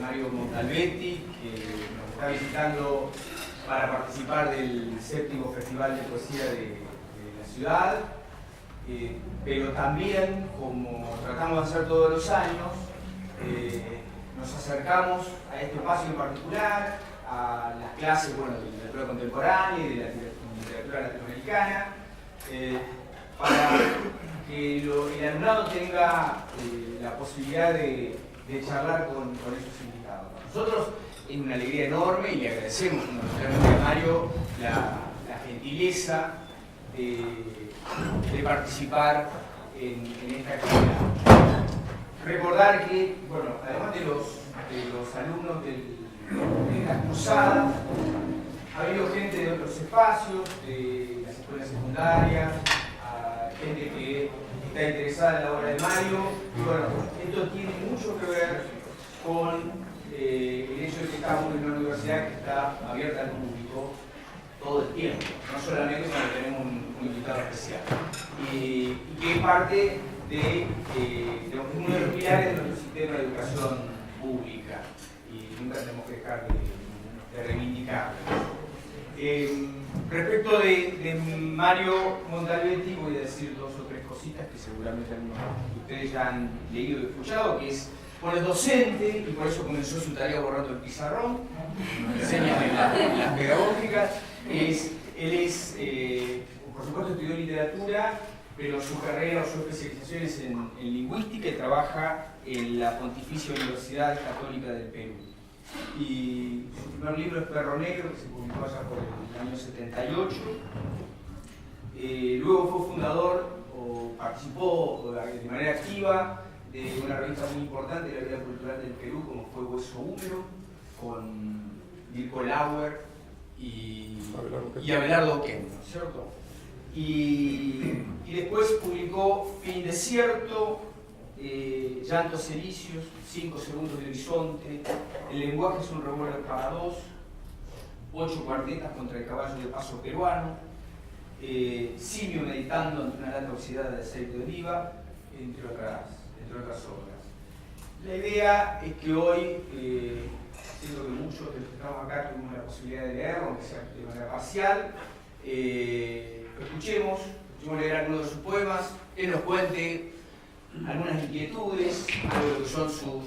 Mario Montalbetti, que nos está visitando para participar del 7º Festival de Poesía de la ciudad, pero también, como tratamos de hacer todos los años, nos acercamos a este espacio en particular, a las clases de literatura contemporánea y de la literatura latinoamericana, para que el alumnado tenga la posibilidad de charlar con esos invitados. Nosotros es una alegría enorme y le agradecemos realmente a Mario la gentileza de participar en esta actividad. Recordar que, además de los alumnos de esta cursada, ha habido gente de otros espacios, de las escuelas secundarias, gente que está interesada en la obra de Mario. Y esto tiene mucho que ver con el hecho de que estamos en una universidad que está abierta al público todo el tiempo, no solamente cuando tenemos un invitado especial, y que es parte de uno de los pilares de nuestro sistema de educación pública, y nunca tenemos que dejar de reivindicarlo. Respecto de Mario Montalbetti, voy a decir 2 o 3 cositas que seguramente algunos de ustedes ya han leído y escuchado, que es docente, y por eso comenzó su tarea borrando el pizarrón, enseña en las pedagógicas. Por supuesto, estudió literatura, pero su carrera o su especialización es en lingüística y trabaja en la Pontificia Universidad Católica del Perú. Y su primer libro es Perro Negro, que se publicó allá por el año 78. Luego fue fundador o participó de manera activa de una revista muy importante de la vida cultural del Perú, como fue Hueso Húmero, con Mirko Lauer y Abelardo Oquendo, ¿cierto? Y después publicó Fin Desierto, Llantos Elíseos, 5 segundos de horizonte, El lenguaje es un revólver para 2, 8 cuartetas contra el caballo de paso peruano, Simio meditando ante una lata oxidada de aceite de oliva, entre otras obras. La idea es que hoy, siento que muchos de los que estamos acá tuvimos la posibilidad de leerlo, aunque sea de manera parcial, lo escuchemos leer algunos de sus poemas, él nos cuente algunas inquietudes, algo de lo que son sus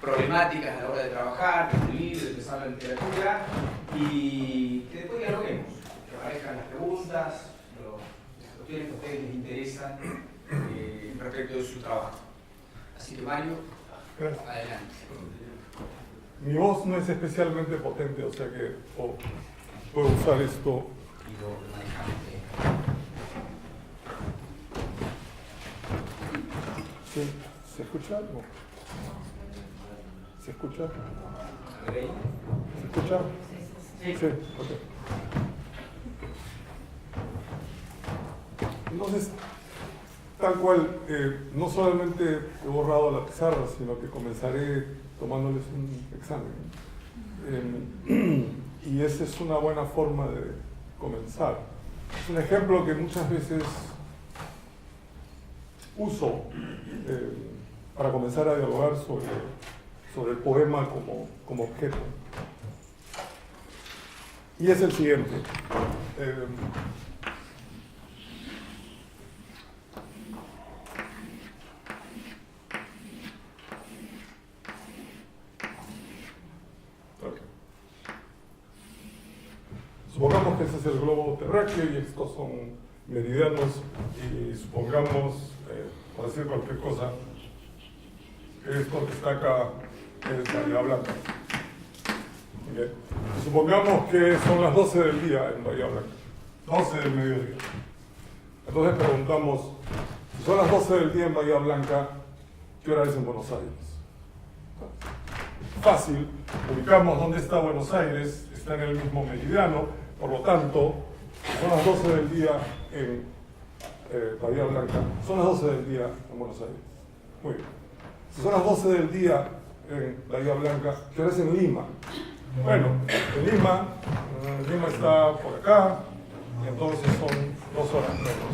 problemáticas a la hora de trabajar, de escribir, de empezar la literatura, y que después dialoguemos, que aparezcan las preguntas, las cuestiones que a ustedes les interesan respecto de su trabajo. Así que Mario, gracias. Adelante. Mi voz no es especialmente potente, o sea que puedo usar esto. Y lo manejamos. Sí, ¿se escucha algo? ¿Se escucha? ¿Se escucha? Sí. Sí, ok. Entonces, tal cual, no solamente he borrado la pizarra, sino que comenzaré tomándoles un examen. Y esa es una buena forma de comenzar. Es un ejemplo que muchas veces uso para comenzar a dialogar sobre el poema como objeto. Y es el siguiente. Supongamos que ese es el globo terráqueo y estos son meridianos, y supongamos, por decir cualquier cosa, esto que está acá es Bahía Blanca. Okay. Supongamos que son las 12 del día en Bahía Blanca, 12 del mediodía. Entonces preguntamos, si son las 12 del día en Bahía Blanca, ¿qué hora es en Buenos Aires? Fácil, ubicamos dónde está Buenos Aires, está en el mismo meridiano, por lo tanto, son las 12 del día en Bahía Blanca, son las 12 del día en Buenos Aires. Muy bien. Si son las 12 del día en Bahía Blanca, ¿qué hora es en Lima? Bueno, en Lima está por acá, y entonces son 2 horas menos.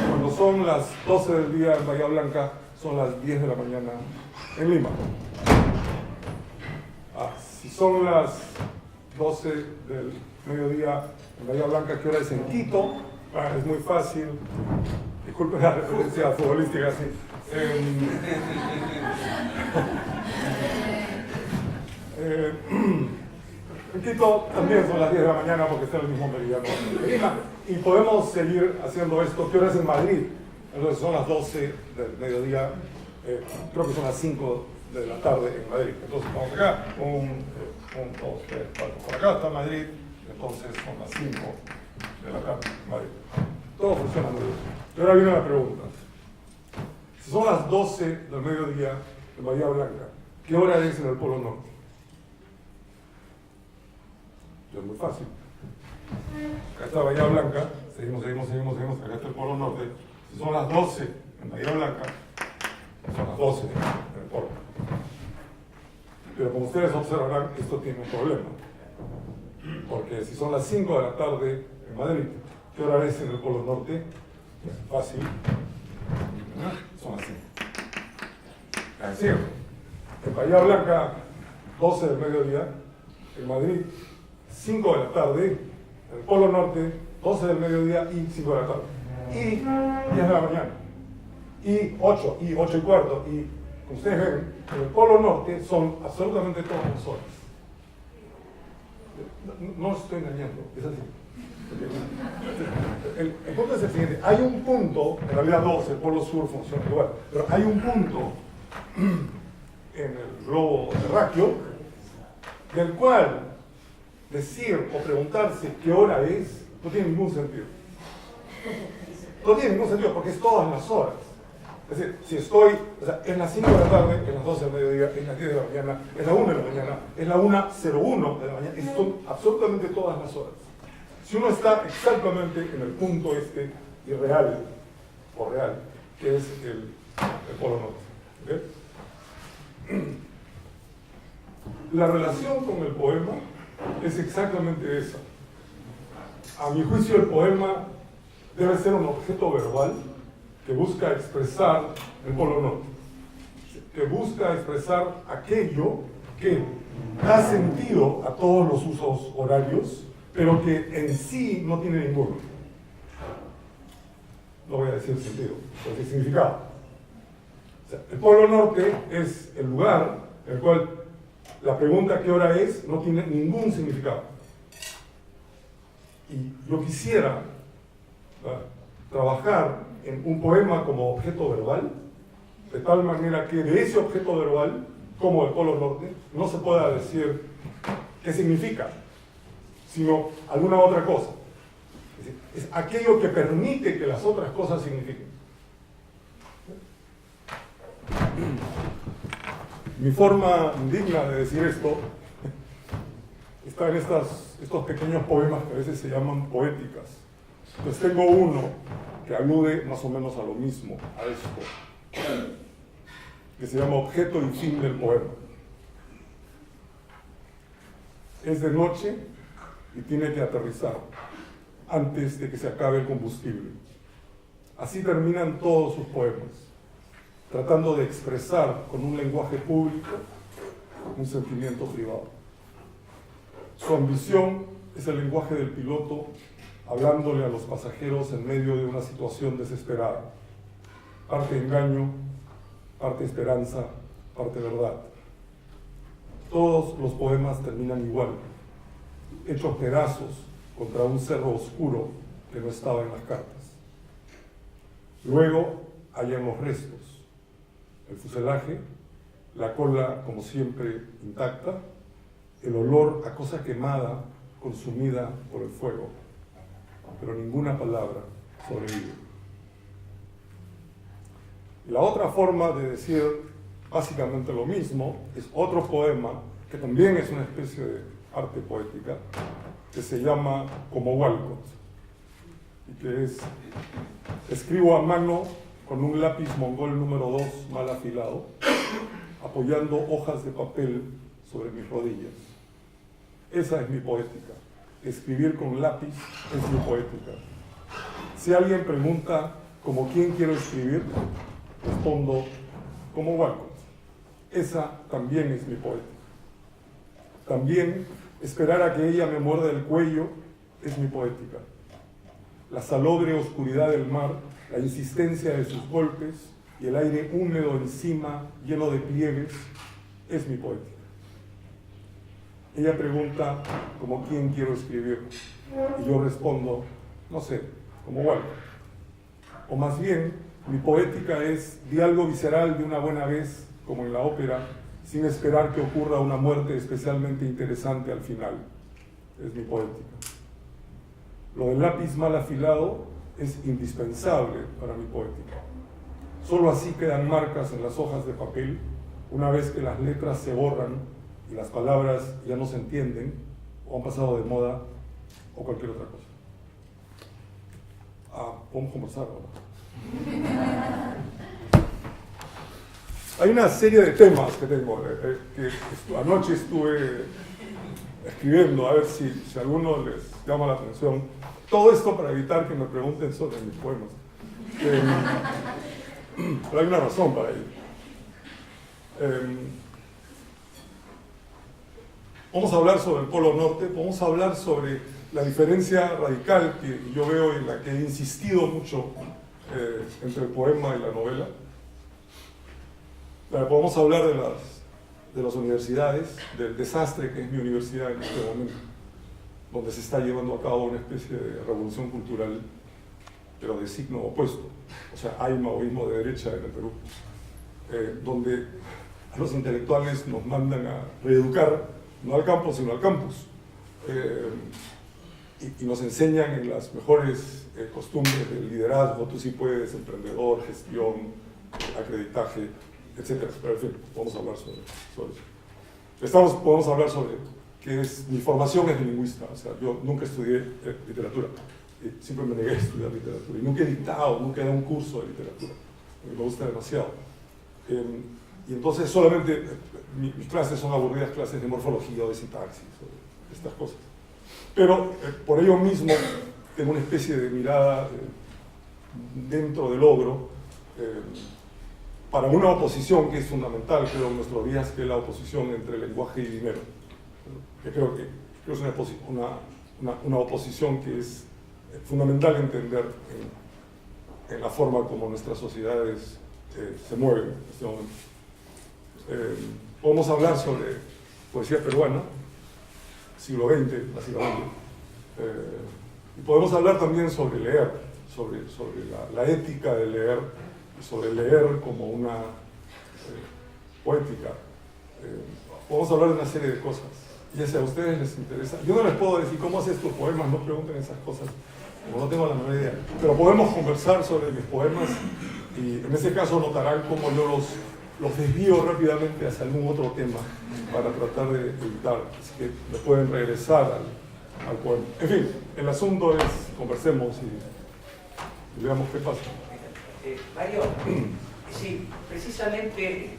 Cuando son las 12 del día en Bahía Blanca, son las 10 de la mañana en Lima. Si son las 12 del mediodía en Bahía Blanca, ¿qué hora es en Quito? Es muy fácil. Disculpe la referencia futbolística, sí. En Quito también son las 10 de la mañana porque está en el mismo meridiano de Lima. Y podemos seguir haciendo esto. ¿Qué hora es en Madrid? Entonces son las 12 del mediodía, creo que son las 5 de la tarde en Madrid. Entonces vamos acá, 1, 2, 3, 4. Por acá está Madrid, entonces son las 5 de la tarde en Madrid. Todo funciona muy bien. Y ahora viene la pregunta. Si son las 12 del mediodía en Bahía Blanca, ¿qué hora es en el Polo Norte? Es muy fácil. Acá está Bahía Blanca, seguimos, acá está el Polo Norte. Si son las 12 en Bahía Blanca, son las 12 en el Polo. Pero como ustedes observarán, esto tiene un problema. Porque si son las 5 de la tarde en Madrid, ¿qué hora es en el Polo Norte? Pues fácil. Son las 5. Es decir, en Bahía Blanca, 12 del mediodía, en Madrid, 5 de la tarde, en el Polo Norte, 12 del mediodía y 5 de la tarde. Y 10 de la mañana. Y 8 y 8 y cuarto. Y, como ustedes ven, en el Polo Norte son absolutamente todas las horas. No os estoy engañando, es así. El punto es el siguiente. Hay un punto, en realidad 2, el Polo Sur funciona igual, pero hay un punto en el globo terráqueo del cual decir o preguntarse qué hora es no tiene ningún sentido. No tiene ningún sentido porque es todas las horas. Es decir, si estoy, o sea, en las 5 de la tarde, en las 12 del mediodía, en las 10 de la mañana, en la 1 de la mañana, en la 1:01 de la mañana, son absolutamente todas las horas. Si uno está exactamente en el punto este irreal o real, que es el Polo Norte. ¿Okay? La relación con el poema es exactamente esa. A mi juicio, el poema debe ser un objeto verbal que busca expresar el Polo Norte, que busca expresar aquello que da sentido a todos los usos horarios, pero que en sí no tiene ninguno. No voy a decir sentido, voy a decir significado. O sea, el Polo Norte es el lugar en el cual la pregunta ¿qué hora es? No tiene ningún significado. Y yo quisiera trabajar en un poema como objeto verbal, de tal manera que de ese objeto verbal, como el Polo Norte, no se pueda decir qué significa, sino alguna otra cosa. Es decir, es aquello que permite que las otras cosas signifiquen. Mi forma digna de decir esto está en estos pequeños poemas que a veces se llaman poéticas. Entonces tengo uno que alude más o menos a lo mismo, a esto, que se llama Objeto y fin del poema. Es de noche y tiene que aterrizar antes de que se acabe el combustible. Así terminan todos sus poemas, tratando de expresar con un lenguaje público un sentimiento privado. Su ambición es el lenguaje del piloto hablándole a los pasajeros en medio de una situación desesperada. Parte engaño, parte esperanza, parte verdad. Todos los poemas terminan igual, hechos pedazos contra un cerro oscuro que no estaba en las cartas. Luego hallan los restos, el fuselaje, la cola como siempre intacta, el olor a cosa quemada, consumida por el fuego, pero ninguna palabra sobrevive. Y la otra forma de decir básicamente lo mismo es otro poema que también es una especie de arte poética, que se llama Como Walcott, y que es: escribo a mano con un lápiz mongol número 2 mal afilado, apoyando hojas de papel sobre mis rodillas. Esa es mi poética. Escribir con lápiz es mi poética. Si alguien pregunta ¿como quién quiero escribir?, respondo como Walcott. Esa también es mi poética. También esperar a que ella me muerda el cuello es mi poética. La salobre oscuridad del mar, la insistencia de sus golpes y el aire húmedo encima, lleno de pliegues, es mi poética. Ella pregunta como quién quiero escribir y yo respondo, no sé, como Walter. O más bien, mi poética es diálogo visceral de una buena vez, como en la ópera, sin esperar que ocurra una muerte especialmente interesante al final. Es mi poética. Lo del lápiz mal afilado es indispensable para mi poética. Solo así quedan marcas en las hojas de papel, una vez que las letras se borran y las palabras ya no se entienden, o han pasado de moda, o cualquier otra cosa. Podemos conversar ahora. Hay una serie de temas que tengo, que anoche estuve escribiendo, a ver si a alguno les llama la atención. Todo esto para evitar que me pregunten sobre mis poemas. Pero hay una razón para ello. Vamos a hablar sobre el Polo Norte, vamos a hablar sobre la diferencia radical que yo veo y en la que he insistido mucho entre el poema y la novela. Podemos hablar de las universidades, del desastre que es mi universidad en este momento, donde se está llevando a cabo una especie de revolución cultural, pero de signo opuesto. O sea, hay maoísmo de derecha en el Perú, donde a los intelectuales nos mandan a reeducar, no al campo, sino al campus, y nos enseñan en las mejores costumbres del liderazgo, tú sí puedes, emprendedor, gestión, acreditaje, etc. Pero en fin, vamos a hablar sobre eso. Podemos hablar sobre que mi formación es de lingüista, o sea, yo nunca estudié literatura, siempre me negué a estudiar literatura, y nunca he dictado, nunca he dado un curso de literatura, porque me gusta demasiado. Y entonces solamente mis clases son aburridas clases de morfología o de sintaxis, o de estas cosas. Pero por ello mismo tengo una especie de mirada dentro del logro, para una oposición que es fundamental, creo, en nuestros días, que es la oposición entre lenguaje y dinero. Que creo que es una oposición que es fundamental entender en la forma como nuestras sociedades se mueven en este momento. Podemos hablar sobre poesía peruana, siglo XX, básicamente. Y podemos hablar también sobre leer, sobre la ética de leer, sobre leer como una poética. Podemos hablar de una serie de cosas. Ya si a ustedes les interesa, yo no les puedo decir cómo haces tus poemas, no pregunten esas cosas, como no tengo la menor idea. Pero podemos conversar sobre mis poemas y en ese caso notarán cómo yo los desvío rápidamente hacia algún otro tema para tratar de evitar. Así que me pueden regresar al poema. En fin, el asunto es conversemos y veamos qué pasa. Mario, sí, precisamente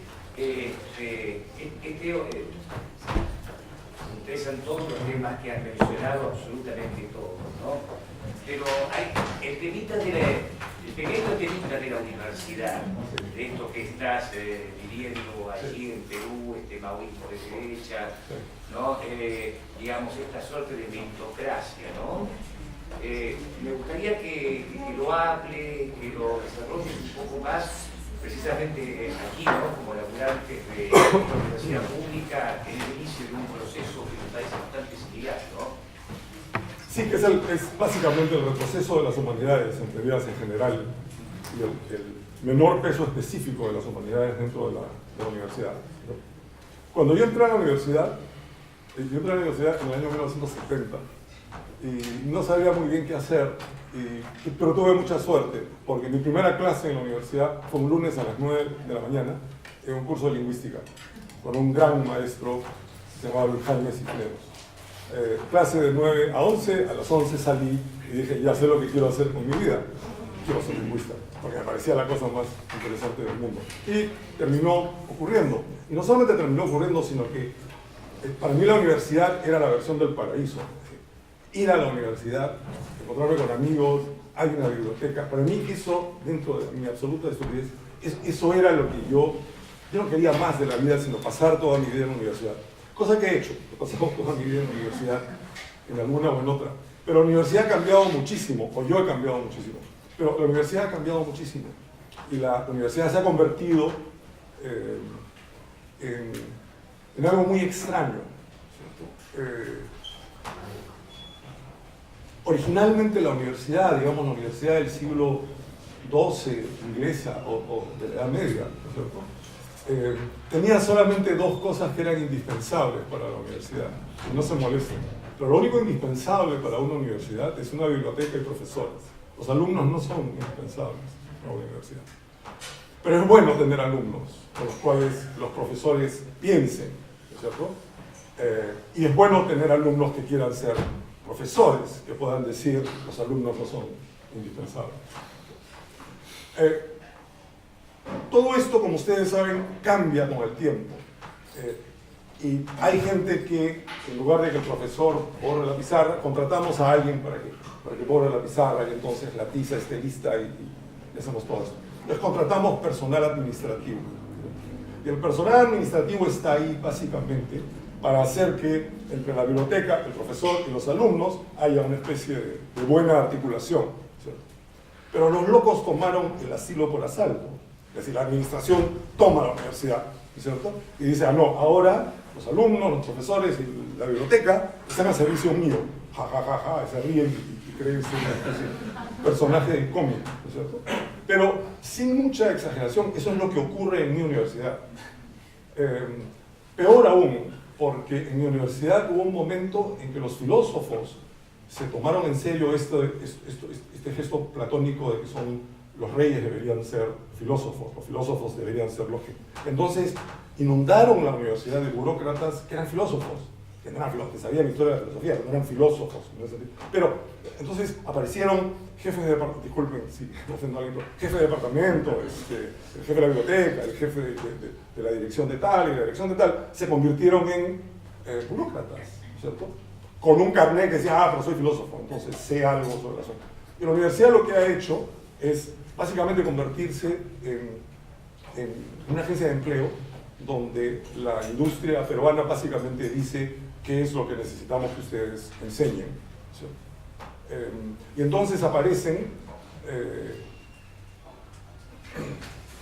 interesan todos los temas que han mencionado, absolutamente todos, ¿no? Pero hay el pequeño temita de la universidad, de esto que estás viviendo allí en Perú, este maoísmo de derecha, ¿no? Digamos, esta suerte de meritocracia, ¿no? Me gustaría que lo hable, que lo desarrolles un poco más, precisamente aquí, ¿no? Como laburantes de la universidad pública, en el inicio de un proceso que me parece bastante similar, ¿no? Sí, que es básicamente el retroceso de las humanidades, entendidas en general, y el menor peso específico de las humanidades dentro de la universidad, ¿no? Cuando yo entré a la universidad en el año 1970, y no sabía muy bien qué hacer, pero tuve mucha suerte, porque mi primera clase en la universidad fue un lunes a las 9 de la mañana, en un curso de lingüística, con un gran maestro, se llamaba Luis Jaime Cisneros. Clase de 9 a 11, a las 11 salí y dije, ya sé lo que quiero hacer con mi vida, quiero ser lingüista, porque me parecía la cosa más interesante del mundo. Y terminó ocurriendo, y no solamente terminó ocurriendo, sino que para mí la universidad era la versión del paraíso. Ir a la universidad, encontrarme con amigos, hay una biblioteca. Para mí eso, dentro de mi absoluta estupidez, eso era lo que yo no quería más de la vida, sino pasar toda mi vida en la universidad. cosa que he hecho, he pasado toda mi vida en la universidad, en alguna o en otra. Pero la universidad ha cambiado muchísimo, o yo he cambiado muchísimo, pero la universidad ha cambiado muchísimo. Y la universidad se ha convertido en algo muy extraño, ¿cierto? Originalmente la universidad, digamos la universidad del siglo XII inglesa o de la Edad Media, ¿no es cierto? Tenía solamente dos cosas que eran indispensables para la universidad, no se molesten, pero lo único indispensable para una universidad es una biblioteca y profesores. Los alumnos no son indispensables para una universidad. Pero es bueno tener alumnos con los cuales los profesores piensen, ¿no es cierto? Y es bueno tener alumnos que quieran ser profesores, que puedan decir los alumnos no son indispensables. Todo esto, como ustedes saben, cambia con el tiempo. Y hay gente que, en lugar de que el profesor borre la pizarra, contratamos a alguien para que borre la pizarra y entonces la tiza esté lista y hacemos todo esto. Entonces contratamos personal administrativo. Y el personal administrativo está ahí básicamente para hacer que entre la biblioteca, el profesor y los alumnos haya una especie de buena articulación, ¿cierto? Pero los locos tomaron el asilo por asalto. Es decir, la administración toma la universidad, ¿cierto? Y dice, no, ahora los alumnos, los profesores y la biblioteca están a servicio mío. Ja, ja, ja, ja, y se ríen y creen ser una especie de personaje de cómic, ¿no es cierto? Pero sin mucha exageración, eso es lo que ocurre en mi universidad. Peor aún, porque en mi universidad hubo un momento en que los filósofos se tomaron en serio este gesto platónico de que los reyes deberían ser filósofos, los filósofos deberían ser los que... Entonces inundaron la universidad de burócratas que eran filósofos, que sabían historia de la filosofía, que no eran filósofos. Pero entonces aparecieron jefes de departamento, disculpen si ofendo a alguien, jefe de departamento, el jefe de la biblioteca, el jefe de la dirección de tal y la dirección de tal, se convirtieron en burócratas, ¿cierto? Con un carnet que decía, pero soy filósofo, entonces sé algo sobre la zona. Y la universidad lo que ha hecho es básicamente convertirse en una agencia de empleo donde la industria peruana básicamente dice qué es lo que necesitamos que ustedes enseñen, ¿cierto? Y entonces aparecen,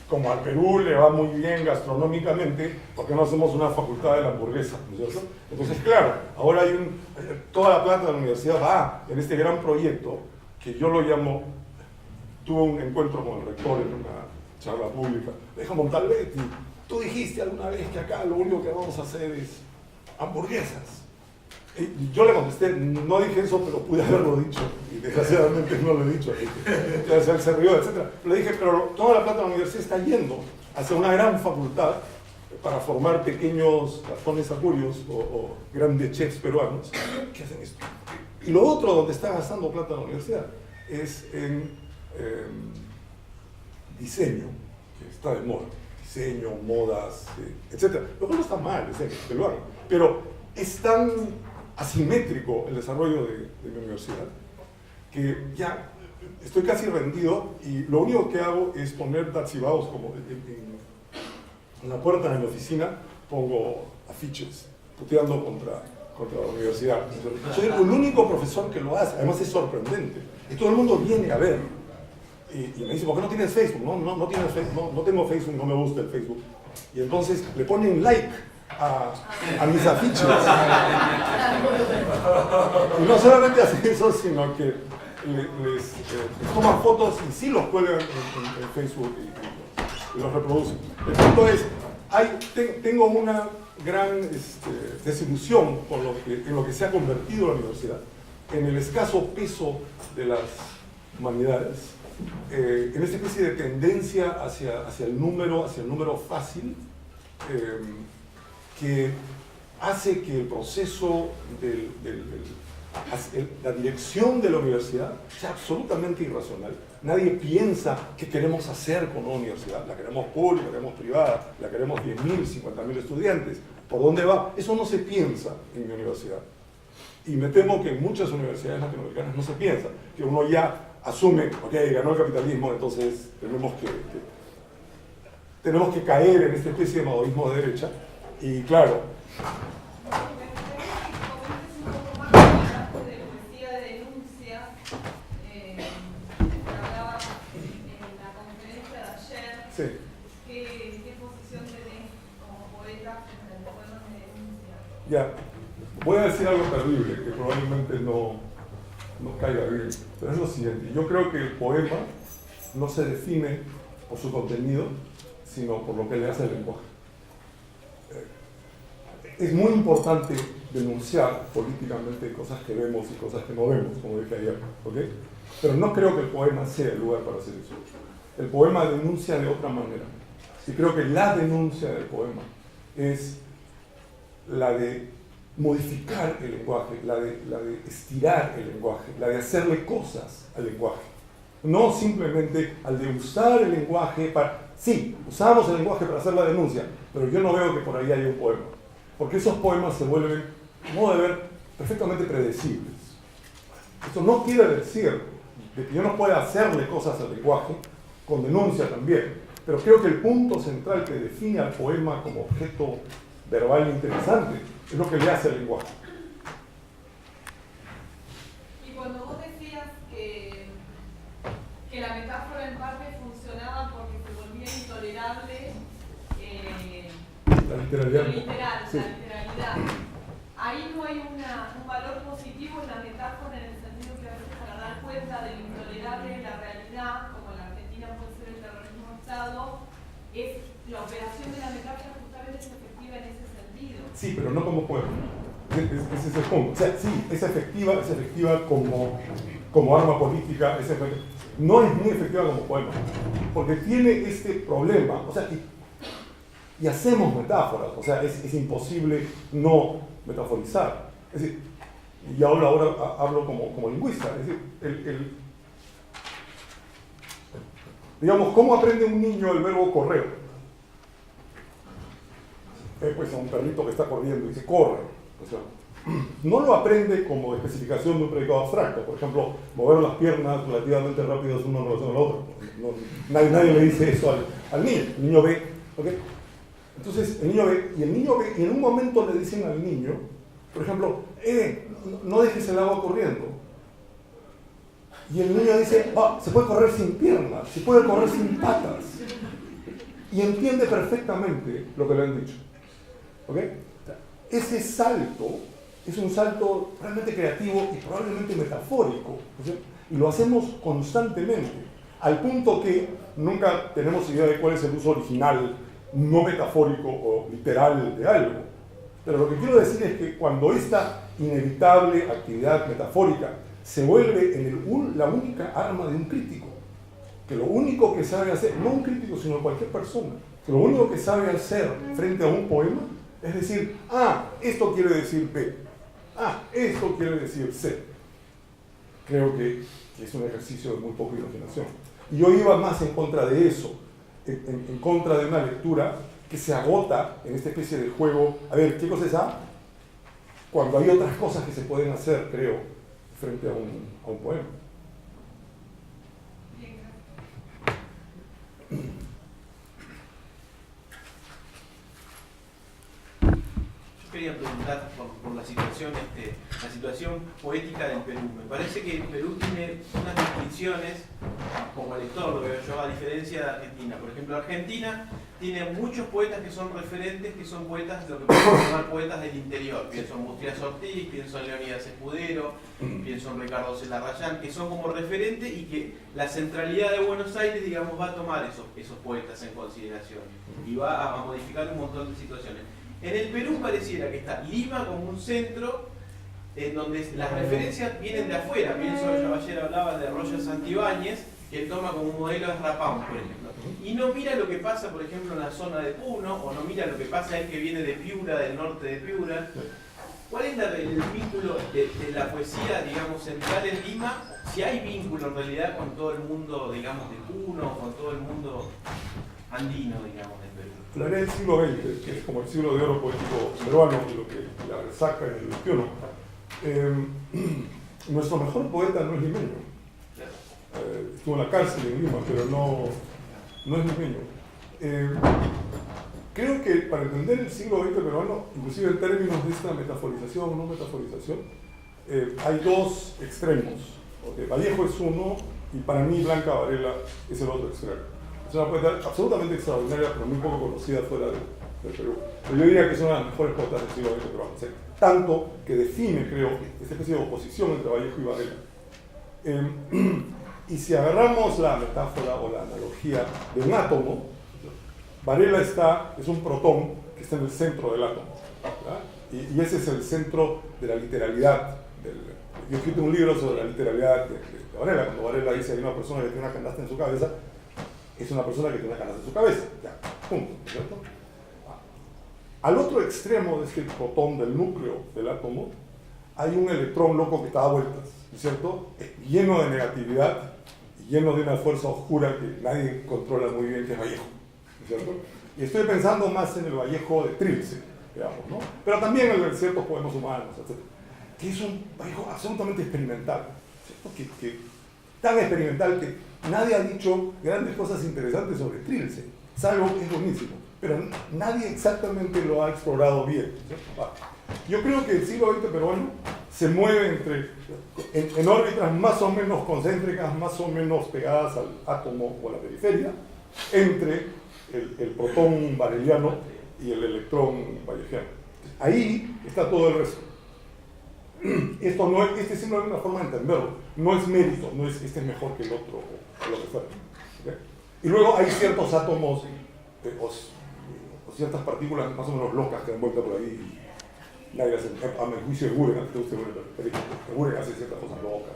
como al Perú le va muy bien gastronómicamente, ¿por qué no hacemos una facultad de la hamburguesa? ¿No es cierto? Entonces, claro, ahora hay toda la plata de la universidad va en este gran proyecto que yo lo llamo, tuve un encuentro con el rector en una charla pública, me dijo, Montalbetti, tú dijiste alguna vez que acá lo único que vamos a hacer es hamburguesas. Y yo le contesté, no dije eso, pero pude haberlo dicho, y desgraciadamente no lo he dicho. Él se rió, etc. Le dije, pero toda la plata de la universidad está yendo hacia una gran facultad para formar pequeños Gastones Apurios o grandes chefs peruanos que hacen esto. Y lo otro donde está gastando plata la universidad es en diseño, que está de moda. Diseño, modas, etc. Lo cual no está mal, que lo hagan, pero es tan asimétrico el desarrollo de mi universidad que ya estoy casi rendido y lo único que hago es poner tachibaos como en la puerta de mi oficina, pongo afiches puteando contra la universidad. Soy el único profesor que lo hace, además es sorprendente y todo el mundo viene a ver. Y me dice, ¿por qué no tienes Facebook? No tienes Facebook, no tengo Facebook, no me gusta el Facebook. Y entonces le ponen like a mis afiches. Y no solamente hacen eso, sino que les toman fotos y sí los cuelgan en Facebook y los reproducen. El punto es, tengo una gran desilusión en lo que se ha convertido la universidad, en el escaso peso de las humanidades, en esta especie de tendencia hacia el número fácil, que hace que el proceso la dirección de la universidad sea absolutamente irracional. Nadie piensa qué queremos hacer con una universidad. La queremos pública, la queremos privada, la queremos 10.000, 50.000 estudiantes. ¿Por dónde va? Eso no se piensa en mi universidad. Y me temo que en muchas universidades latinoamericanas no se piensa, que uno ya asume, ok, ganó el capitalismo, entonces tenemos que caer en esta especie de maoísmo de derecha. Y claro, Ya, voy a decir algo terrible que probablemente no caiga bien, pero es lo siguiente. Yo creo que el poema no se define por su contenido, sino por lo que le hace el lenguaje. Es muy importante denunciar políticamente cosas que vemos y cosas que no vemos, como dije ayer, ¿ok? Pero no creo que el poema sea el lugar para hacer eso. El poema denuncia de otra manera. Y creo que la denuncia del poema es la de modificar el lenguaje, la de estirar el lenguaje, la de hacerle cosas al lenguaje. No simplemente al de usar el lenguaje para... Sí, usamos el lenguaje para hacer la denuncia, pero yo no veo que por ahí haya un poema. Porque esos poemas se vuelven, a modo de ver, perfectamente predecibles. Esto no quiere decir de que yo no pueda hacerle cosas al lenguaje, con denuncia también, pero creo que el punto central que define al poema como objeto verbal interesante es lo que le hace al lenguaje. Y cuando vos decías que la metáfora en parte funcionaba porque se volvía intolerable La literalidad. lo literal, Sí. la literalidad, ahí no hay un valor positivo en la metáfora en el sentido que a veces para dar cuenta de lo intolerable de la realidad, como en la Argentina puede ser el terrorismo de Estado, es la operación de la metáfora justamente es efectiva en ese sentido. Sí, pero no como poema. Ese es el punto. O sea, sí, es efectiva como arma política, no es muy efectiva como poema, porque tiene este problema, o sea, y hacemos metáforas, o sea, es imposible no metaforizar. Es decir, y ahora hablo como lingüista, es decir, digamos, ¿cómo aprende un niño el verbo correr? Pues a un perrito que está corriendo y dice corre. O sea, no lo aprende como especificación de un predicado abstracto. Por ejemplo, mover las piernas relativamente rápidos uno en relación al otro. Nadie le dice eso al niño. El niño ve, ¿ok? Entonces, el niño ve y en un momento le dicen al niño, por ejemplo, no dejes el agua corriendo. Y el niño dice, se puede correr sin piernas, se puede correr sin patas. Y entiende perfectamente lo que le han dicho. ¿Ok? Ese salto es un salto realmente creativo y probablemente metafórico. ¿Sí? Y lo hacemos constantemente, al punto que nunca tenemos idea de cuál es el uso original, no metafórico o literal de algo. Pero lo que quiero decir es que cuando esta inevitable actividad metafórica se vuelve la única arma de un crítico, que lo único que sabe hacer, no un crítico sino cualquier persona, que lo único que sabe hacer frente a un poema es decir, esto quiere decir B, esto quiere decir C. Creo que es un ejercicio de muy poca imaginación. Y yo iba más en contra de eso, en contra de una lectura que se agota en esta especie de juego. A ver, ¿qué cosa es A? Cuando hay otras cosas que se pueden hacer, creo, frente a un poema. Quería preguntar por la situación poética del Perú. Me parece que el Perú tiene unas distinciones, como lector lo veo yo, a diferencia de Argentina. Por ejemplo, Argentina tiene muchos poetas que son referentes, que son poetas, lo que podemos llamar poetas del interior. Pienso en Bustrias Ortiz, pienso en Leonidas Escudero, pienso en Ricardo Celarrayán, que son como referentes y que la centralidad de Buenos Aires, digamos, va a tomar esos poetas en consideración y va a modificar un montón de situaciones. En el Perú pareciera que está Lima como un centro en donde las referencias vienen de afuera. Pienso, yo ayer hablaba de Roger Santibáñez, que él toma como modelo de Rapán, por ejemplo. Y no mira lo que pasa, por ejemplo, en la zona de Puno, o no mira lo que pasa él que viene de Piura, del norte de Piura. ¿Cuál es el vínculo de la poesía, digamos, central en Lima? Si hay vínculo en realidad con todo el mundo, digamos, de Puno, con todo el mundo andino, digamos, del Perú. La era del siglo XX, que es como el siglo de oro poético peruano, y lo que la resaca en el XXI. Nuestro mejor poeta no es limeño. Estuvo en la cárcel en Lima, pero no es limeño. Creo que para entender el siglo XX peruano, inclusive en términos de esta metaforización o no metaforización, hay dos extremos. Okay, Vallejo es uno y para mí Blanca Varela es el otro extremo. Es una poeta absolutamente extraordinaria, pero muy poco conocida fuera del Perú. Pero yo diría que es una de las mejores poetas del siglo XX peruano. Tanto que define, creo, esta especie de oposición entre Vallejo y Varela. Y si agarramos la metáfora o la analogía de un átomo, Varela es un protón que está en el centro del átomo, y ese es el centro de la literalidad. Yo he escrito un libro sobre la literalidad de Varela. Cuando Varela dice hay una persona que tiene una canasta en su cabeza, es una persona que tiene una canasta en su cabeza. Ya, punto, ¿cierto? Al otro extremo de este protón del núcleo del átomo hay un electrón loco que está a vueltas, ¿cierto? Lleno de negatividad, lleno de una fuerza oscura que nadie controla muy bien, que es Vallejo, ¿cierto? Y estoy pensando más en el Vallejo de Trilce, digamos, ¿no? Pero también en ciertos poemas humanos, etc. Que es un Vallejo absolutamente experimental, ¿cierto? Que tan experimental que nadie ha dicho grandes cosas interesantes sobre Trilce, salvo que es buenísimo, pero nadie exactamente lo ha explorado bien, ¿cierto? Yo creo que el siglo XX peruano se mueve en órbitas más o menos concéntricas, más o menos pegadas al átomo o a la periferia, entre el protón vareliano y el electrón vallejiano. Ahí está todo el resto. Este es simplemente una forma de entenderlo, no es mérito, no es este es mejor que el otro o lo que fuera. ¿Okay? Y luego hay ciertos átomos o ciertas partículas más o menos locas que han vuelto por ahí. Nadie hace, a mi juicio de Guren, Guren hace ciertas cosas locas.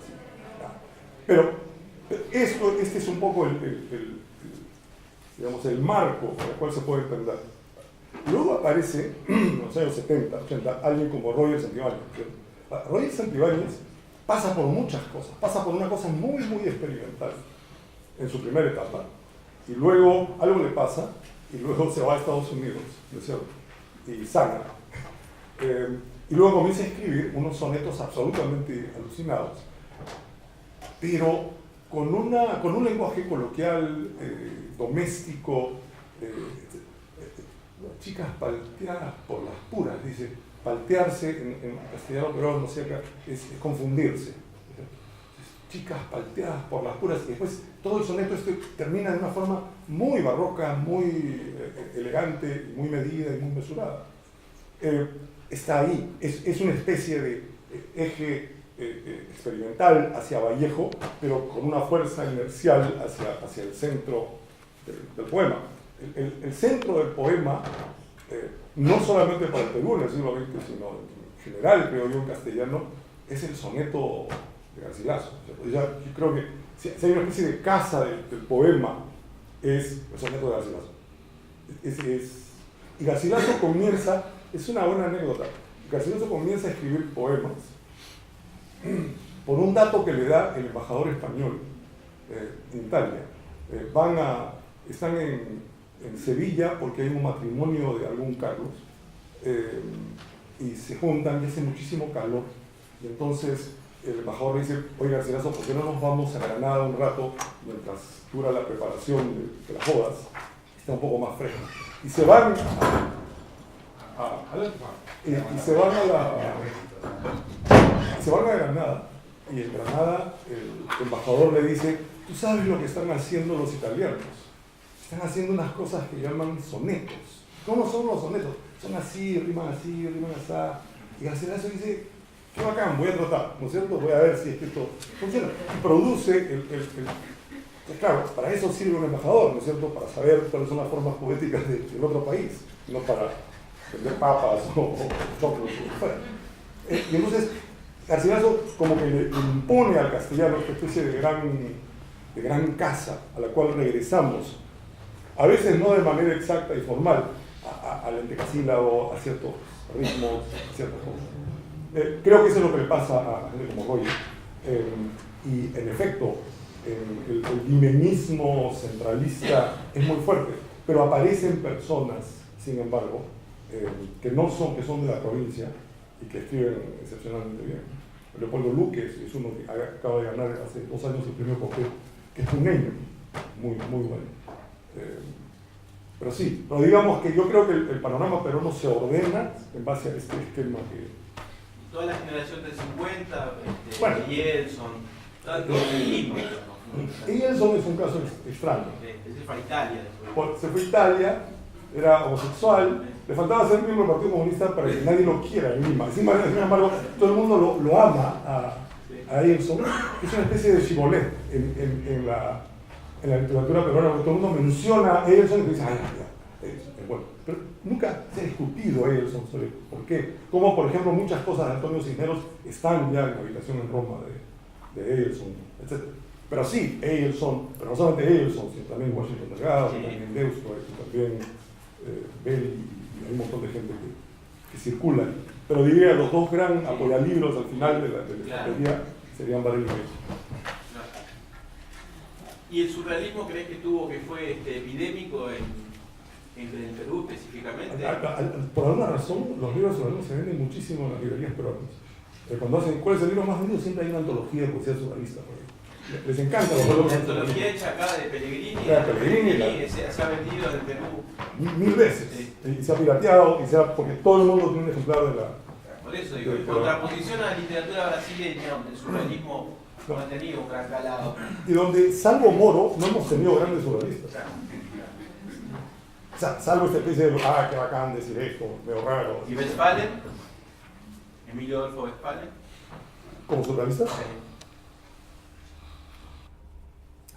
Pero este es un poco digamos, el marco por el cual se puede entender. Luego aparece, en los años 70, 80, alguien como Roger Santibáñez. Roger Santibáñez pasa por muchas cosas, pasa por una cosa muy, muy experimental en su primera etapa, y luego algo le pasa, y luego se va a Estados Unidos, ¿no es cierto? Y sana. Y luego comienza a escribir unos sonetos absolutamente alucinados, pero con un lenguaje coloquial, doméstico, chicas palteadas por las puras, dice, paltearse en castellano, pero no sé acá, es confundirse. Chicas palteadas por las puras, y después todo el soneto termina de una forma muy barroca, muy elegante, muy medida y muy mesurada. Está ahí, es una especie de eje experimental hacia Vallejo, pero con una fuerza inercial hacia el centro del poema. El centro del poema, no solamente para el Perú en el siglo XX, sino en general, creo yo, en castellano, es el soneto de Garcilaso. Yo creo que si hay una especie de casa del poema, es el soneto de Garcilaso. Y Garcilaso comienza, es una buena anécdota, Garcilaso comienza a escribir poemas por un dato que le da el embajador español en Italia. Están en Sevilla porque hay un matrimonio de algún Carlos, y se juntan y hace muchísimo calor, y entonces el embajador le dice, oiga Garcilaso, ¿por qué no nos vamos a Granada un rato mientras dura la preparación de las bodas? Está un poco más fresco. Y se van a Granada, y en Granada el embajador le dice, ¿tú sabes lo que están haciendo los italianos? Están haciendo unas cosas que llaman sonetos. ¿Cómo son los sonetos? Son así, riman así, riman así. Y Garcilaso dice, qué bacán, voy a tratar, ¿no es cierto? Voy a ver si es que esto funciona. Y produce claro, para eso sirve un embajador, ¿no es cierto? Para saber cuáles son las formas poéticas del otro país, no para vender papas o choclos o lo que fuera. Y entonces, Garcilaso como que le impone al castellano esta especie de gran casa a la cual regresamos, a veces no de manera exacta y formal, al entecasílabo, a ciertos ritmos, a ciertas cosas. Creo que eso es lo que le pasa a gente como Roger. Y en efecto, el dimenismo centralista es muy fuerte, pero aparecen personas, sin embargo, que son de la provincia y que escriben excepcionalmente bien. Leopoldo Luque es uno que acaba de ganar hace 2 años el premio Copé, que es puneño, muy bueno. Pero sí, pero digamos que yo creo que el panorama peruano se ordena en base a este esquema que... Toda la generación del 50, Bueno. Yeltsin, tanto Lima. Yeltsin es un caso extraño. Ese fue a Italia después. Se fue a Italia, era homosexual, le faltaba ser miembro del Partido Comunista para que nadie lo quiera en Lima. Sin embargo, todo el mundo lo ama a Eyelson. Es una especie de Chibolet en la literatura peruana, porque todo el mundo menciona a Eyelson y dice, ah, ya, bueno. Pero nunca se ha discutido Eyelson sobre por qué. Como, por ejemplo, muchas cosas de Antonio Cisneros están ya en la habitación en Roma de Eyelson, etc. Pero sí, Eyelson, pero no solamente Eyelson, sino también Washington Delgado, también Deusto, también Bell, y hay un montón de gente que circula. Pero diría, los dos gran apoyalibros al final de la enciclopedia serían Varela y Eyelson. ¿Y el surrealismo crees que fue epidémico en el Perú específicamente? Por alguna razón, los libros de surrealismo se venden muchísimo en las librerías peruanas. Cuando hacen cuál es el libro más vendido, siempre hay una antología de poesía surrealista. Les encanta los libros. La antología hecha acá de Pellegrini, se ha vendido en el Perú. Mil veces. Sí. Y se ha pirateado, porque todo el mundo tiene un ejemplar de la... Por eso digo, en contraposición a la literatura brasileña, donde el surrealismo no ha tenido un gran calado. Y donde, salvo Moro, no hemos tenido grandes surrealistas. O sea, salvo esta especie de, qué bacán decir esto, medio raro. ¿Y Westphalen? Emilio Adolfo Westphalen. ¿Como surrealista?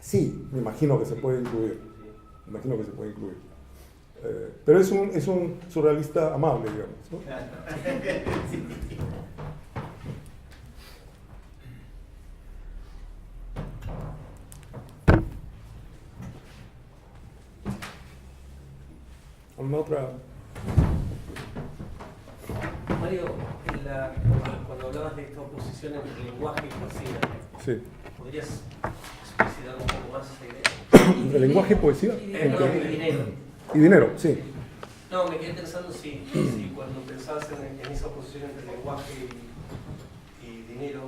Sí, me imagino que se puede incluir. Pero es un surrealista amable, digamos, ¿no? ¿Alguna otra? Mario, cuando hablabas de esta oposición entre lenguaje y poesía, sí. ¿podrías explicitar un poco más esa idea? ¿Entre lenguaje y poesía? Y dinero. Y dinero, sí. No, me quedé pensando si cuando pensabas en esa oposición entre lenguaje y dinero,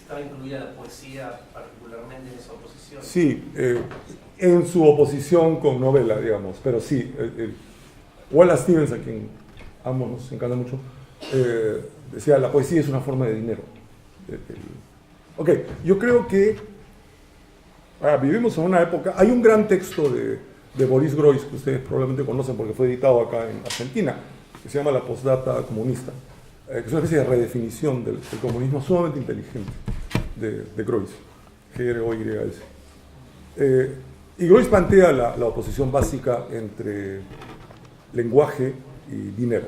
estaba incluida la poesía particularmente en esa oposición. Sí, en su oposición con novela, digamos, pero sí. Wallace Stevens, a quien amo, nos encanta mucho, decía, la poesía es una forma de dinero. Ok, yo creo que vivimos en una época, hay un gran texto de Boris Groys, que ustedes probablemente conocen porque fue editado acá en Argentina, que se llama La Postdata Comunista, que es una especie de redefinición del comunismo sumamente inteligente de Groys, G-R-O-Y-S. Y Groys plantea la oposición básica entre lenguaje y dinero.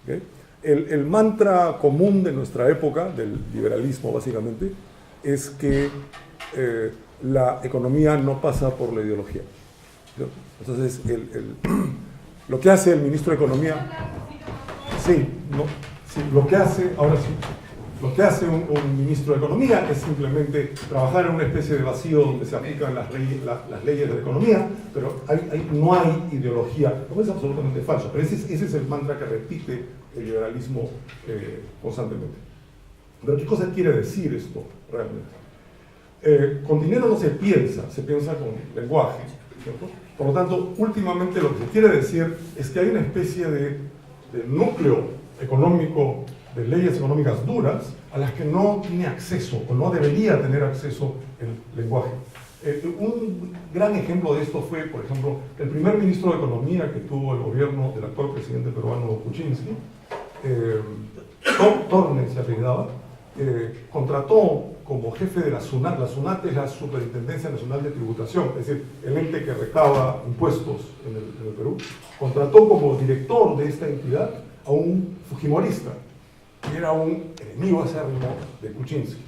¿Okay? El mantra común de nuestra época, del liberalismo básicamente, es que la economía no pasa por la ideología. ¿Sí? Entonces, lo que hace el ministro de Economía... Sí, lo que hace, ahora sí, lo que hace un ministro de Economía es simplemente trabajar en una especie de vacío donde se aplican las leyes de la economía, pero no hay ideología, lo que es absolutamente falso, pero ese es el mantra que repite el liberalismo constantemente. Pero ¿qué cosa quiere decir esto realmente? Con dinero no se piensa con lenguaje, ¿cierto? Por lo tanto, últimamente lo que se quiere decir es que hay una especie de núcleo económico, de leyes económicas duras, a las que no tiene acceso, o no debería tener acceso el lenguaje. Un gran ejemplo de esto fue, por ejemplo, el primer ministro de Economía que tuvo el gobierno del actual presidente peruano Kuczynski, Tornes se apellidaba, contrató como jefe de la SUNAT. La SUNAT es la Superintendencia Nacional de Tributación, es decir, el ente que recaba impuestos en el Perú. Contrató como director de esta entidad a un fujimorista, que era un enemigo acérrimo de Kuczynski.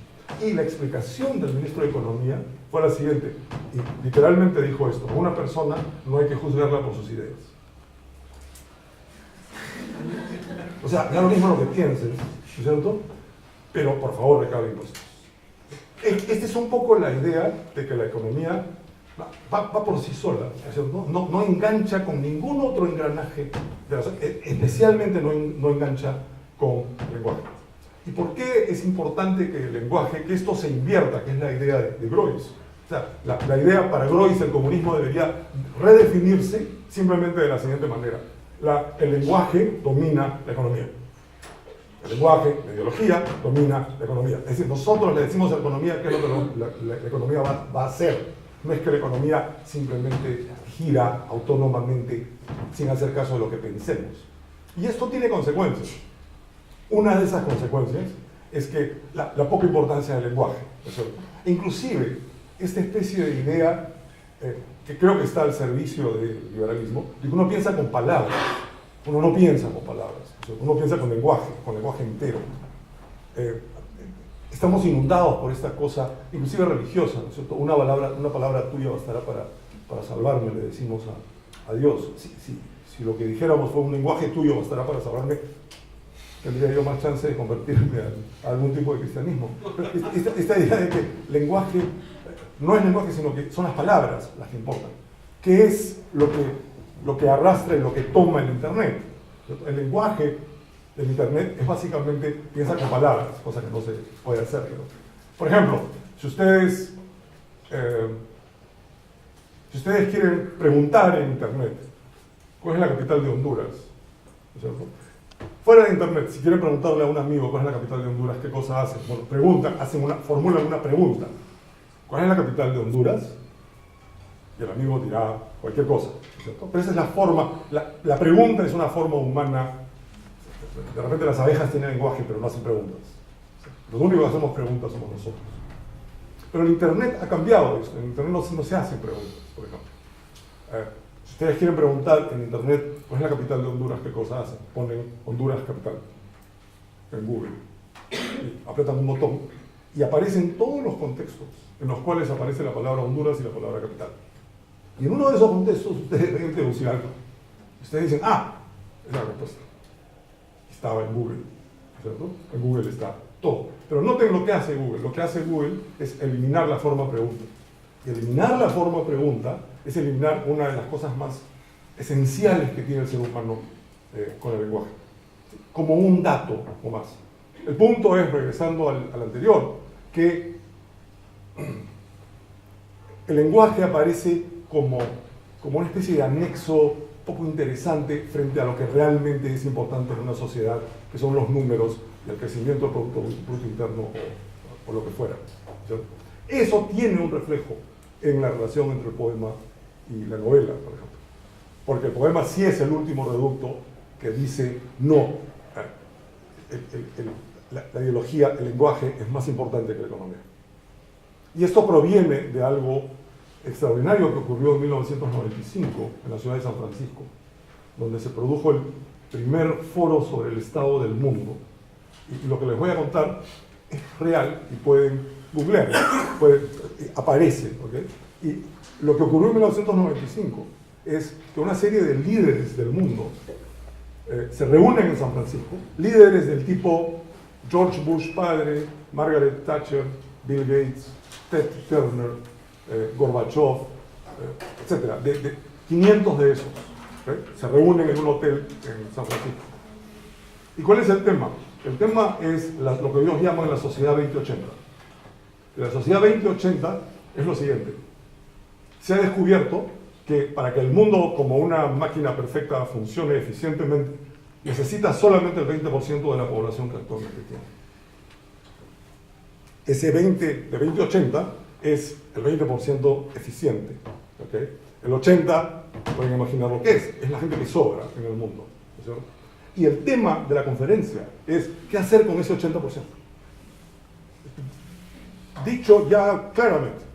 Y la explicación del ministro de Economía fue la siguiente, y literalmente dijo esto: a una persona no hay que juzgarla por sus ideas. O sea, da lo mismo lo que pienses, ¿no es cierto? Pero por favor recabe impuestos. Esta es un poco la idea de que la economía va por sí sola, ¿no es cierto? No engancha con ningún otro engranaje, especialmente no engancha con el lenguaje. ¿Y por qué es importante que el lenguaje, que esto se invierta, que es la idea de Groys? O sea, la idea para Groys, el comunismo debería redefinirse simplemente de la siguiente manera. El lenguaje domina la economía. El lenguaje, la ideología, domina la economía. Es decir, nosotros le decimos a la economía qué es lo que la economía va a hacer. No es que la economía simplemente gira autónomamente sin hacer caso de lo que pensemos. Y esto tiene consecuencias. Una de esas consecuencias es que la poca importancia del lenguaje. E inclusive, esta especie de idea que creo que está al servicio del liberalismo, de que uno piensa con palabras. Uno no piensa con palabras, uno piensa con lenguaje entero. Estamos inundados por esta cosa, inclusive religiosa, ¿no es cierto? Una palabra tuya bastará para salvarme, le decimos a Dios. Si lo que dijéramos fue un lenguaje tuyo bastará para salvarme, tendría yo más chance de convertirme a algún tipo de cristianismo. Esta idea de que lenguaje no es lenguaje, sino que son las palabras las que importan. ¿Qué es lo que arrastra y lo que toma el Internet? El lenguaje del Internet es básicamente, piensa con palabras, cosa que no se puede hacer. ¿No? Por ejemplo, si ustedes quieren preguntar en Internet cuál es la capital de Honduras, ¿no es cierto? Fuera de Internet, si quieren preguntarle a un amigo cuál es la capital de Honduras, ¿qué cosa hacen? Bueno, formulan una pregunta. ¿Cuál es la capital de Honduras? Y el amigo dirá cualquier cosa, ¿no es cierto? Pero esa es la forma, la pregunta es una forma humana. De repente las abejas tienen lenguaje, pero no hacen preguntas. Los únicos que hacemos preguntas somos nosotros. Pero el Internet ha cambiado esto. En Internet no se hacen preguntas, por ejemplo. Si ustedes quieren preguntar en Internet cuál es la capital de Honduras, ¿qué cosa hacen? Ponen Honduras capital en Google. Y apretan un botón y aparecen todos los contextos en los cuales aparece la palabra Honduras y la palabra capital. Y en uno de esos contextos ustedes deben deducir algo. Ustedes dicen, es la respuesta. Estaba en Google, ¿cierto? En Google está todo. Pero noten lo que hace Google. Lo que hace Google es eliminar la forma pregunta. Y eliminar la forma pregunta es eliminar una de las cosas más esenciales que tiene el ser humano con el lenguaje. Como un dato o más. El punto es, regresando al anterior, que el lenguaje aparece como una especie de anexo poco interesante frente a lo que realmente es importante en una sociedad, que son los números y el crecimiento del Producto Bruto Interno o lo que fuera. ¿Cierto? Eso tiene un reflejo en la relación entre el poema y la novela, por ejemplo. Porque el poema sí es el último reducto que dice no, la ideología, el lenguaje es más importante que la economía. Y esto proviene de algo extraordinario que ocurrió en 1995 en la ciudad de San Francisco, donde se produjo el primer foro sobre el estado del mundo. Y lo que les voy a contar es real y pueden googlear, aparece. ¿Okay? Y lo que ocurrió en 1995 es que una serie de líderes del mundo se reúnen en San Francisco, líderes del tipo George Bush padre, Margaret Thatcher, Bill Gates, Ted Turner, Gorbachev, etc. De 500 de esos. ¿Okay? Se reúnen en un hotel en San Francisco. ¿Y cuál es el tema? El tema es lo que ellos llaman la Sociedad 2080. La Sociedad 2080 es lo siguiente. Se ha descubierto que para que el mundo como una máquina perfecta funcione eficientemente, necesita solamente el 20% de la población que actualmente tiene. Ese 20 de 2080 es el 20% eficiente. ¿Okay? El 80%, pueden imaginar lo que es la gente que sobra en el mundo. ¿Cierto? Y el tema de la conferencia es qué hacer con ese 80%. Dicho ya claramente.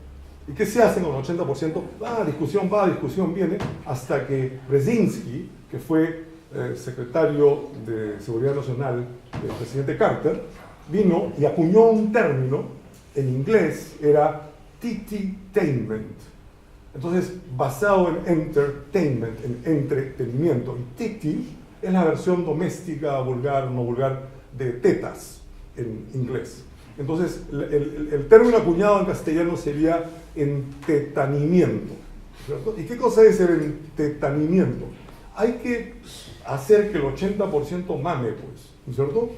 ¿Y qué se hace con el 80%? Discusión viene, hasta que Brzezinski, que fue secretario de Seguridad Nacional del presidente Carter, vino y acuñó un término, en inglés era tititainment. Entonces, basado en entertainment, en entretenimiento. Y titi es la versión doméstica, vulgar, no vulgar, de tetas en inglés. Entonces, el término acuñado en castellano sería entetanimiento. ¿Cierto? ¿Y qué cosa es el entetanimiento? Hay que hacer que el 80% mame, pues, ¿no es cierto?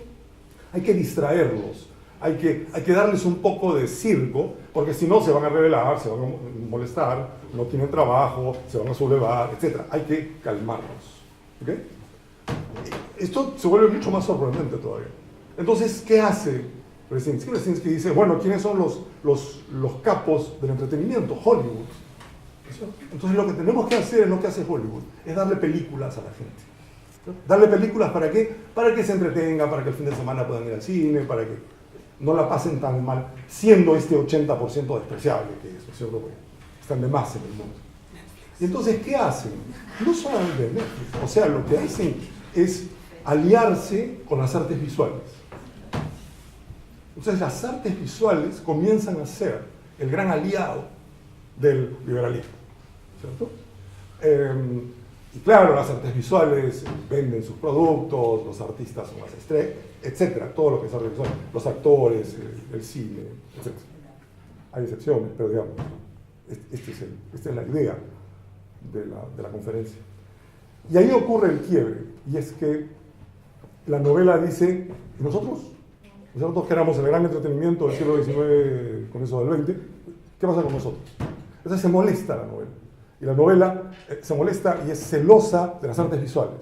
Hay que distraerlos, hay que darles un poco de circo, porque si no se van a rebelar, se van a molestar, no tienen trabajo, se van a sublevar, etc. Hay que calmarlos. ¿Okay? Esto se vuelve mucho más sorprendente todavía. Entonces, ¿qué hace Krasinski dice, bueno, ¿quiénes son los capos del entretenimiento? Hollywood. Entonces lo que tenemos que hacer es lo que hace Hollywood, es darle películas a la gente. ¿No? Darle películas ¿para qué? Para que se entretenga, para que el fin de semana puedan ir al cine, para que no la pasen tan mal, siendo este 80% despreciable que es, ¿no es cierto? Porque están de más en el mundo. Y entonces, ¿qué hacen? No solamente Netflix, o sea, lo que hacen es aliarse con las artes visuales. Entonces las artes visuales comienzan a ser el gran aliado del liberalismo, ¿cierto? Y claro, las artes visuales venden sus productos, los artistas son las estrellas, etcétera, todo lo que es arte visual, los actores, el cine, etcétera. Hay excepciones, pero digamos, esta es la idea de la conferencia. Y ahí ocurre el quiebre, y es que la novela dice, ¿y nosotros? Nosotros que éramos el gran entretenimiento del siglo XIX, con eso del XX, ¿qué pasa con nosotros? Entonces se molesta la novela. Y la novela se molesta y es celosa de las artes visuales.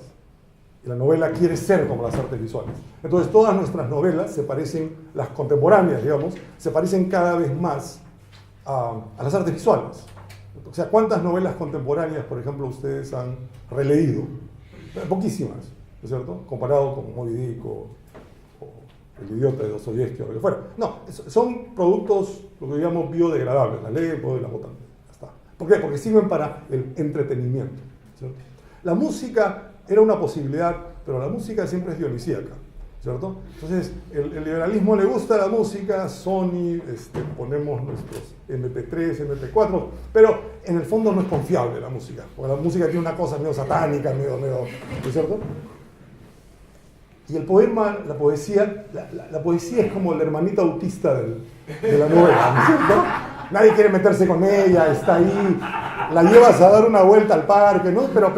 Y la novela quiere ser como las artes visuales. Entonces todas nuestras novelas se parecen, las contemporáneas, digamos, se parecen cada vez más a las artes visuales. O sea, ¿cuántas novelas contemporáneas, por ejemplo, ustedes han releído? Poquísimas, ¿no es cierto? Comparado con Moby Dick o El idiota de Dostoyevsky o lo que fuera. No, son productos, lo que digamos, biodegradables. Las leen, y las botan. Ya está. ¿Por qué? Porque sirven para el entretenimiento, ¿cierto? La música era una posibilidad, pero la música siempre es dionisíaca, ¿cierto? Entonces, el liberalismo le gusta la música, Sony, ponemos nuestros MP3, MP4, pero en el fondo no es confiable la música, porque la música tiene una cosa medio satánica, medio, ¿no es cierto? Y el poema, la poesía es como la hermanita autista de la novela, ¿no es cierto? Nadie quiere meterse con ella, está ahí, la llevas a dar una vuelta al parque, ¿no? Pero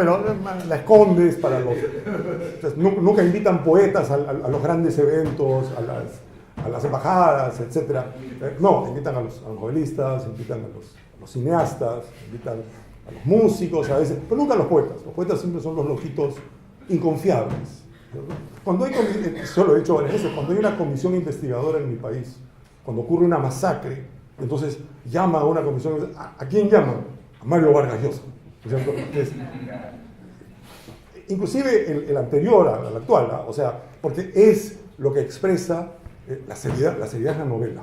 la escondes para los... Entonces, nunca invitan poetas a los grandes eventos, a las embajadas, etc. No, invitan a los novelistas, invitan a los cineastas, invitan a los músicos a veces, pero nunca a los poetas. Los poetas siempre son los loquitos inconfiables. Cuando hay, yo lo he dicho varias veces, cuando hay una comisión investigadora en mi país, cuando ocurre una masacre, entonces llama a una comisión, ¿a quién llaman? A Mario Vargas Llosa, ¿no es cierto? Inclusive el anterior al actual, ¿no? O sea, porque es lo que expresa la seriedad de la novela.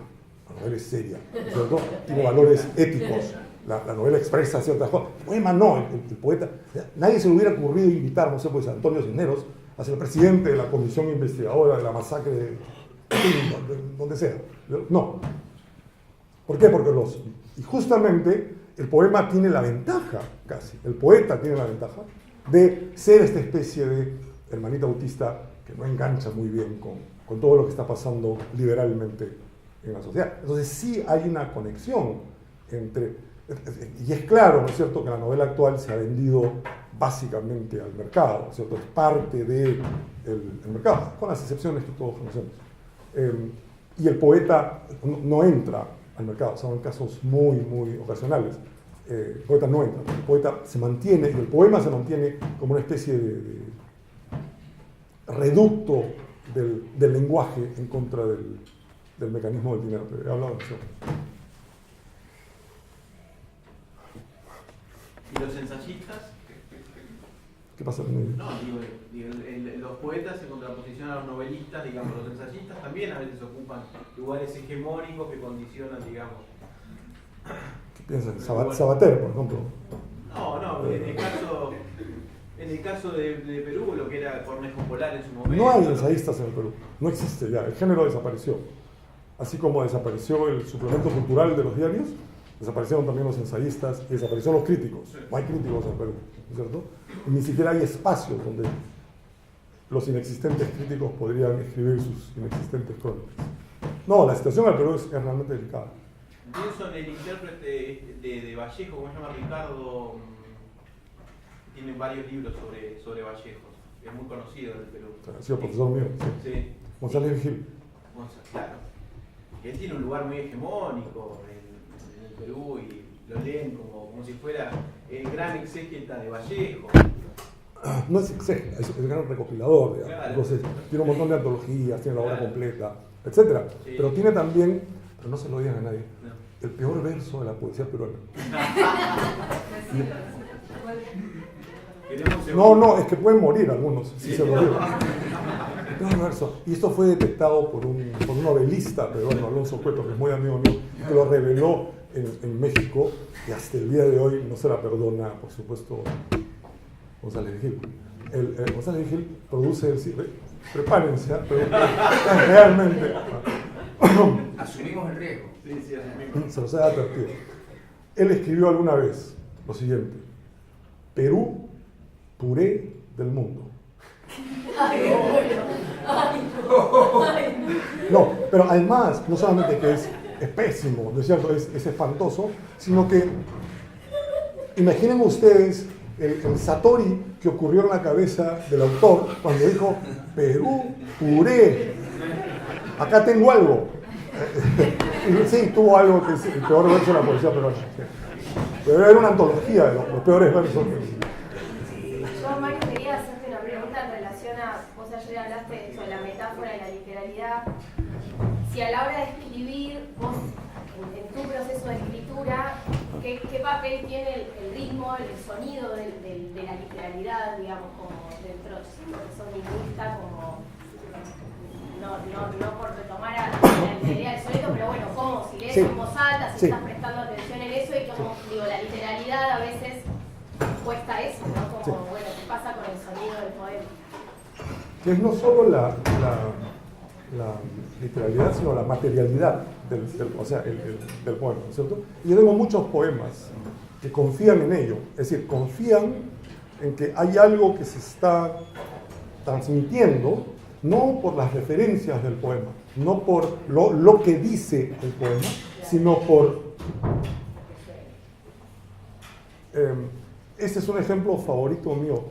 La novela es seria, ¿no es cierto? Tiene valores éticos. La novela expresa ciertas cosas. El poema no, el poeta. Nadie se le hubiera ocurrido invitar, no sé, pues a Antonio Cisneros a ser el presidente de la comisión investigadora de la masacre de donde sea. No. ¿Por qué? Porque y justamente el poema tiene la ventaja, casi, el poeta tiene la ventaja de ser esta especie de hermanita autista que no engancha muy bien con todo lo que está pasando liberalmente en la sociedad. Entonces sí hay una conexión entre... Y es claro, ¿no es cierto?, que la novela actual se ha vendido básicamente al mercado, ¿no es cierto? Es parte del mercado, con las excepciones que todos conocemos. Y el poeta no entra al mercado, son casos muy, muy ocasionales. El poeta no entra, el poeta se mantiene, y el poema se mantiene como una especie de reducto del lenguaje en contra del mecanismo del dinero. He hablado de eso. ¿Y los ensayistas? ¿Qué pasa? No, los poetas en contraposición a los novelistas, digamos, los ensayistas también a veces ocupan lugares hegemónicos que condicionan, digamos. ¿Qué piensan? Sabater, por ejemplo. No, en el caso de Perú, lo que era Cornejo Polar en su momento. No hay ensayistas en el Perú, no existe ya, el género desapareció. Así como desapareció el suplemento cultural de los diarios, desaparecieron también los ensayistas y desaparecieron los críticos. No hay críticos en Perú, ¿no es cierto? Y ni siquiera hay espacios donde los inexistentes críticos podrían escribir sus inexistentes crónicas. No, la situación en Perú es realmente delicada. Pienso en el intérprete de Vallejo, ¿cómo se llama? Ricardo. Tiene varios libros sobre Vallejos. Es muy conocido en el Perú. Ha sido profesor mío. Sí. González Gil. Claro. Él tiene un lugar muy hegemónico en el Perú y lo leen como si fuera el gran exégeta de Vallejo. No es exégeta, es el gran recopilador, digamos. Claro. Entonces, tiene un montón de antologías, tiene la obra completa. etc. Sí. Pero tiene también, pero no se lo digan a nadie, No. el peor verso de la poesía peruana. No, es que pueden morir algunos si se lo digo. El peor verso. Y esto fue detectado por un novelista peruano, Alonso Cueto, que es muy amigo mío, que lo reveló en México, y hasta el día de hoy no se la perdona, por supuesto, González Gil. González Gil produce, prepárense, pero realmente Asumimos el riesgo. Sí, sí, asumimos. se los he advertido. Él escribió alguna vez lo siguiente: Perú, puré del mundo. No, pero además, no solamente que es pésimo, ¿no es cierto? Es espantoso, sino que imaginen ustedes el satori que ocurrió en la cabeza del autor cuando dijo Perú, puré, acá tengo algo. Y sí, tuvo algo que es el peor verso de la poesía peruana. Sí. Pero era una antología de los peores versos. Yo, Mario, quería hacerte una pregunta en relación a, vos ayer hablaste sobre la metáfora y la literalidad. Si a la hora de escribir, vos, en tu proceso de escritura, ¿qué papel tiene el ritmo, el sonido de la literalidad, digamos, como dentro de su profesor lingüista, como, no por retomar a la literalidad del sonido, pero bueno, como si lees en voz alta, si estás prestando atención en eso, y como, digo, la literalidad a veces cuesta eso, ¿no? Como, bueno, ¿qué pasa con el sonido del poema? Que es no solo la literalidad, sino la materialidad del poema, ¿no es cierto? Y yo tengo muchos poemas que confían en ello, es decir, confían en que hay algo que se está transmitiendo, no por las referencias del poema, no por lo que dice el poema, sino por... Este es un ejemplo favorito mío,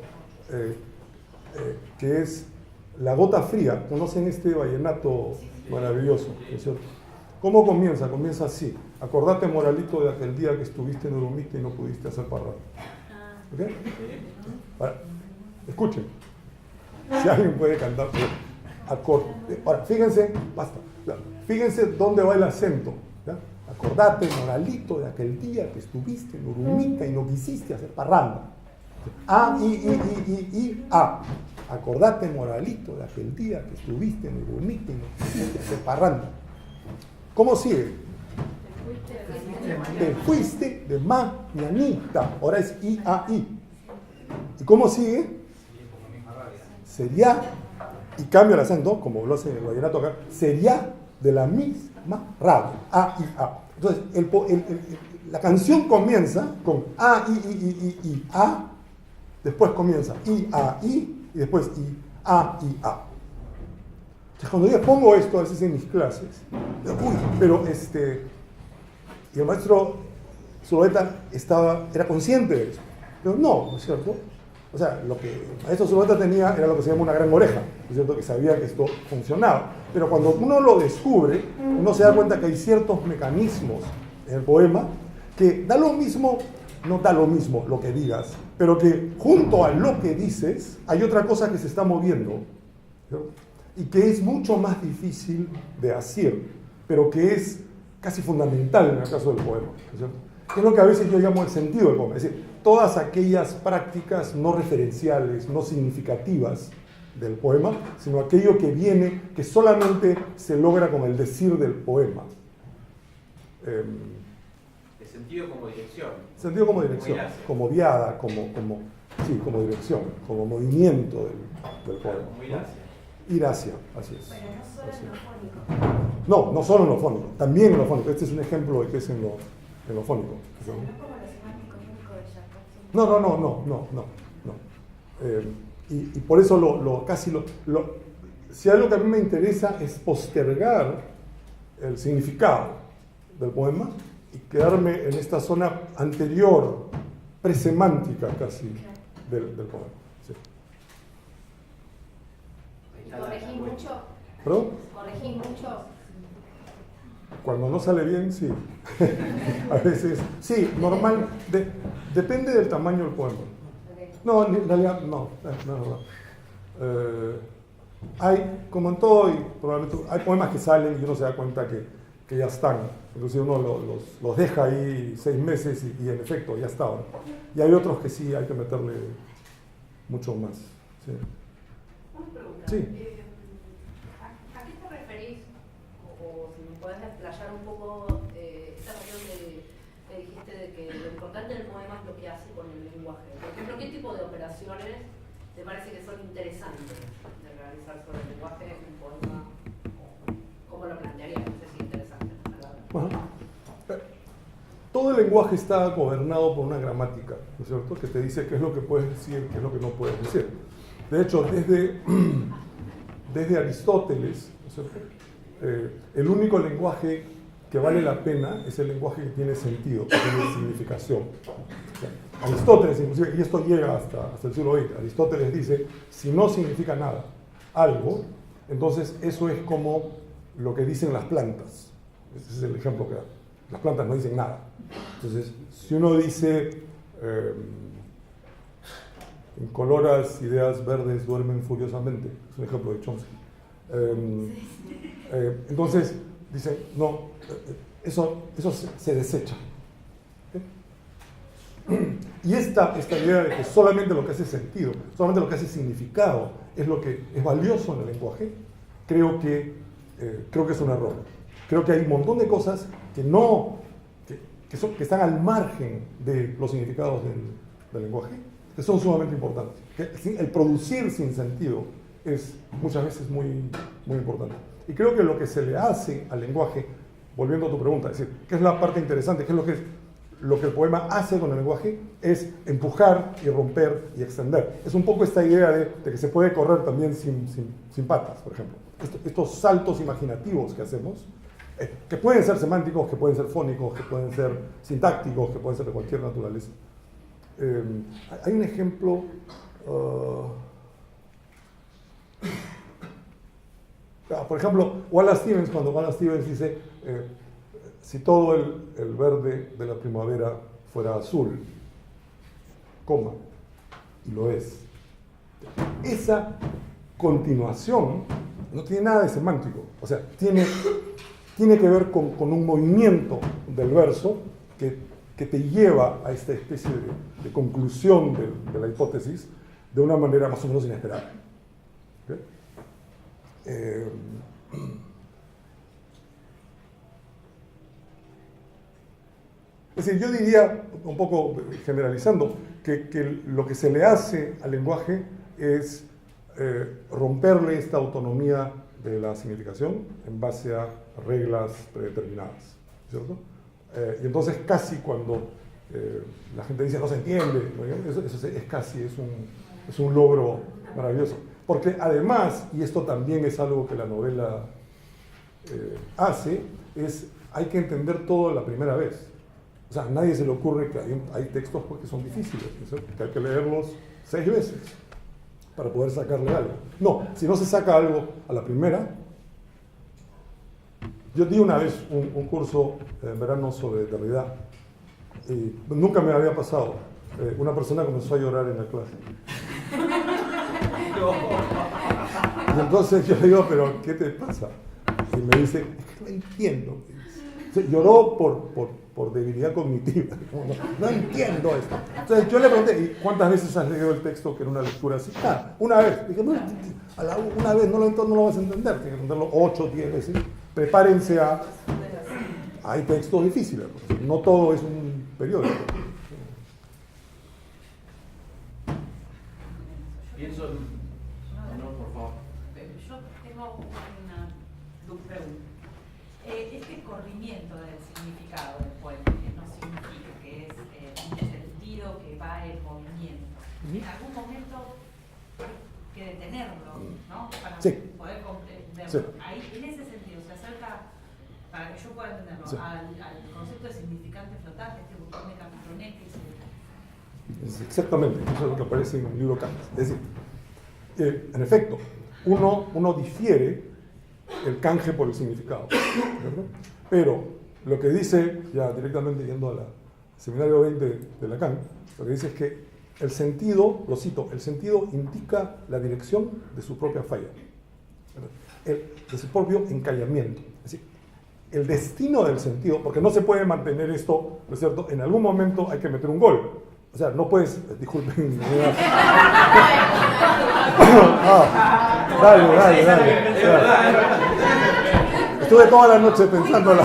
que es La Gota Fría. ¿Conocen este vallenato maravilloso? ¿No es cierto? ¿Cómo comienza? Comienza así: acordate, Moralito, de aquel día que estuviste en Urumita y no pudiste hacer parranda. ¿Ok? Ahora, escuchen. Si alguien puede cantar, acorde. Ahora, fíjense, basta. Fíjense dónde va el acento. ¿Ya? Acordate, Moralito, de aquel día que estuviste en Urumita y no quisiste hacer parranda. A, I, A. Acordate, Moralito, de aquel día que estuviste en Urumita y no quisiste hacer parranda. ¿Cómo sigue? Te fuiste de mañanita. Ahora es I, A, I. ¿Y cómo sigue? Sería, y cambia el acento, como lo hace el vallenato acá, sería de la misma rabia. A, I, A. Entonces, la canción comienza con A, I, A. Después comienza I, A, I. Y después I, A, I, A. Entonces, cuando yo pongo esto a veces en mis clases, uy, pero y el maestro Zulueta era consciente de eso. Pero no es cierto. O sea, lo que el maestro Zulueta tenía era lo que se llama una gran oreja, ¿no es cierto? Que sabía que esto funcionaba. Pero cuando uno lo descubre, uno se da cuenta que hay ciertos mecanismos en el poema que da lo mismo, no da lo mismo lo que digas, pero que junto a lo que dices hay otra cosa que se está moviendo, ¿no? Y que es mucho más difícil de hacer, pero que es casi fundamental en el caso del poema, ¿no es cierto? Que es lo que a veces yo llamo el sentido del poema, es decir, todas aquellas prácticas no referenciales, no significativas del poema, sino aquello que viene, que solamente se logra con el decir del poema. El sentido como dirección. Sentido como dirección, como viada, como dirección, como movimiento del poema. Como ir hacia. Ir hacia, así es. Pero no solo Así en lo es. fónico. No solo en lo fónico, también en lo fónico. Este es un ejemplo de que es en lo fónico. O sea, no es como lo semántico único de Jacob. No. Y por eso si algo que a mí me interesa es postergar el significado del poema y quedarme en esta zona anterior, presemántica casi, del poema. Sí. ¿Corregís mucho? ¿Perdón? ¿Corregís mucho? Cuando no sale bien, sí. A veces, sí, normal. Depende del tamaño del poema. Okay. No, en realidad, no. Hay, como en todo, y probablemente hay poemas que salen y uno se da cuenta que ya están. Inclusive uno los deja ahí 6 meses y en efecto ya estaban. Y hay otros que sí hay que meterle mucho más. Sí. Una pregunta. Sí. ¿A qué te referís? O si me podés explayar un poco esta cuestión que dijiste de que lo importante del poema es lo que hace con el lenguaje. Por ejemplo, ¿qué tipo de operaciones te parece que son interesantes de realizar sobre el lenguaje en un poema? ¿Cómo lo plantearías? No sé si interesante. Bueno, todo el lenguaje está gobernado por una gramática, ¿no es cierto?, que te dice qué es lo que puedes decir, qué es lo que no puedes decir. De hecho, desde Aristóteles, ¿no es cierto?, el único lenguaje que vale la pena es el lenguaje que tiene sentido, que tiene significación. O sea, Aristóteles, inclusive, y esto llega hasta el siglo XX, Aristóteles dice, si no significa nada, algo, entonces eso es como lo que dicen las plantas. Ese es el ejemplo que da. Las plantas no dicen nada. Entonces, si uno dice, incoloras ideas verdes duermen furiosamente, es un ejemplo de Chomsky. Entonces, dicen, no, eso se desecha. Y esta idea de que solamente lo que hace sentido, solamente lo que hace significado es lo que es valioso en el lenguaje, creo que es un error. Creo que hay un montón de cosas que están al margen de los significados del lenguaje, que son sumamente importantes. El producir sin sentido es muchas veces muy, muy importante. Y creo que lo que se le hace al lenguaje, volviendo a tu pregunta, es decir, ¿qué es la parte interesante? ¿Qué es lo que el poema hace con el lenguaje? Es empujar y romper y extender. Es un poco esta idea de que se puede correr también sin patas, por ejemplo. Estos saltos imaginativos que hacemos, que pueden ser semánticos, que pueden ser fónicos, que pueden ser sintácticos, que pueden ser de cualquier naturaleza. Hay un ejemplo... por ejemplo, Wallace Stevens, cuando Wallace Stevens dice, si todo el verde de la primavera fuera azul, coma, y lo es. Esa continuación no tiene nada de semántico, o sea, tiene que ver con un movimiento del verso que te lleva a esta especie de conclusión de la hipótesis de una manera más o menos inesperada. ¿Okay? Es decir, yo diría, un poco generalizando, que lo que se le hace al lenguaje es romperle esta autonomía de la significación en base a reglas predeterminadas, ¿cierto? Y entonces casi cuando la gente dice no se entiende, eso es un logro maravilloso. Porque además, y esto también es algo que la novela hace, hay que entender todo la primera vez. O sea, a nadie se le ocurre que hay textos que son difíciles, que hay que leerlos 6 veces para poder sacarle algo. No, si no se saca algo a la primera. Yo di una vez un curso en verano sobre Derrida y nunca me había pasado. Una persona comenzó a llorar en la clase. Y entonces yo le digo, ¿pero qué te pasa? Y me dice, es que no entiendo. Lloró por debilidad cognitiva. No entiendo esto. Entonces yo le pregunté, ¿y cuántas veces has leído el texto que era una lectura así? Una vez. Dije, no, una vez no lo vas a entender, tienes que entenderlo 8 o 10 veces. Prepárense a... Hay textos difíciles, no todo es un periódico. Pienso en... No, por favor. Yo tengo una pregunta. Este corrimiento del significado del poema, que no significa, que es un sentido que va en movimiento, en algún momento hay que detenerlo, ¿no? Para poder comprenderlo. Sí. Ahí, en ese sentido, se acerca, para que yo pueda entenderlo, sí, al concepto de significante flotante, este botón de Cameronet que se... Exactamente, eso es lo que aparece en el libro Kant. Es decir, en efecto, uno difiere el canje por el significado, ¿verdad? Pero lo que dice, ya directamente yendo al seminario 20 de Lacan, lo que dice es que el sentido, lo cito, el sentido indica la dirección de su propia falla. Es el propio encallamiento. Es decir, el destino del sentido, porque no se puede mantener esto, ¿no es cierto? En algún momento hay que meter un gol. O sea, no puedes, disculpen. Dale. Estuve toda la noche pensando la...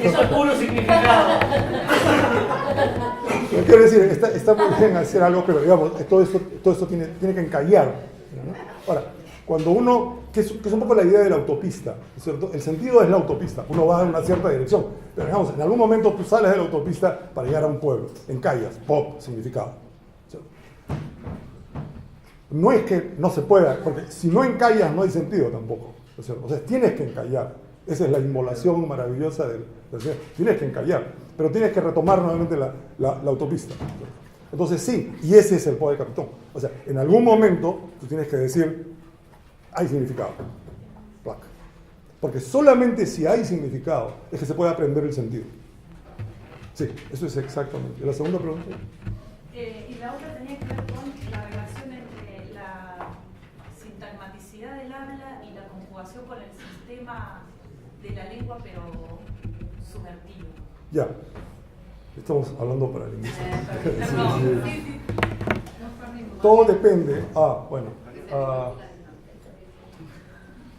Eso es puro significado. Quiero decir, está muy bien hacer algo, pero digamos, todo esto tiene que encallar, ¿no? Ahora, cuando uno, que es un poco la idea de la autopista, ¿cierto? El sentido es la autopista, uno va en una cierta dirección, pero digamos, en algún momento tú sales de la autopista para llegar a un pueblo, encallas, pop, significado. ¿Cierto? No es que no se pueda, porque si no encallas no hay sentido tampoco, ¿cierto? O sea, tienes que encallar, esa es la inmolación maravillosa del Señor, tienes que encallar, pero tienes que retomar nuevamente la autopista. ¿Cierto? Entonces sí, y ese es el poder capitón. O sea, en algún momento tú tienes que decir, hay significado. Placa. Porque solamente si hay significado es que se puede aprender el sentido. Sí, eso es exactamente. ¿Y la segunda pregunta? Y la otra tenía que ver con la relación entre la sintagmaticidad del habla y la conjugación con el sistema de la lengua, pero subvertido. Ya. Estamos hablando para el inicio. Sí. Todo depende.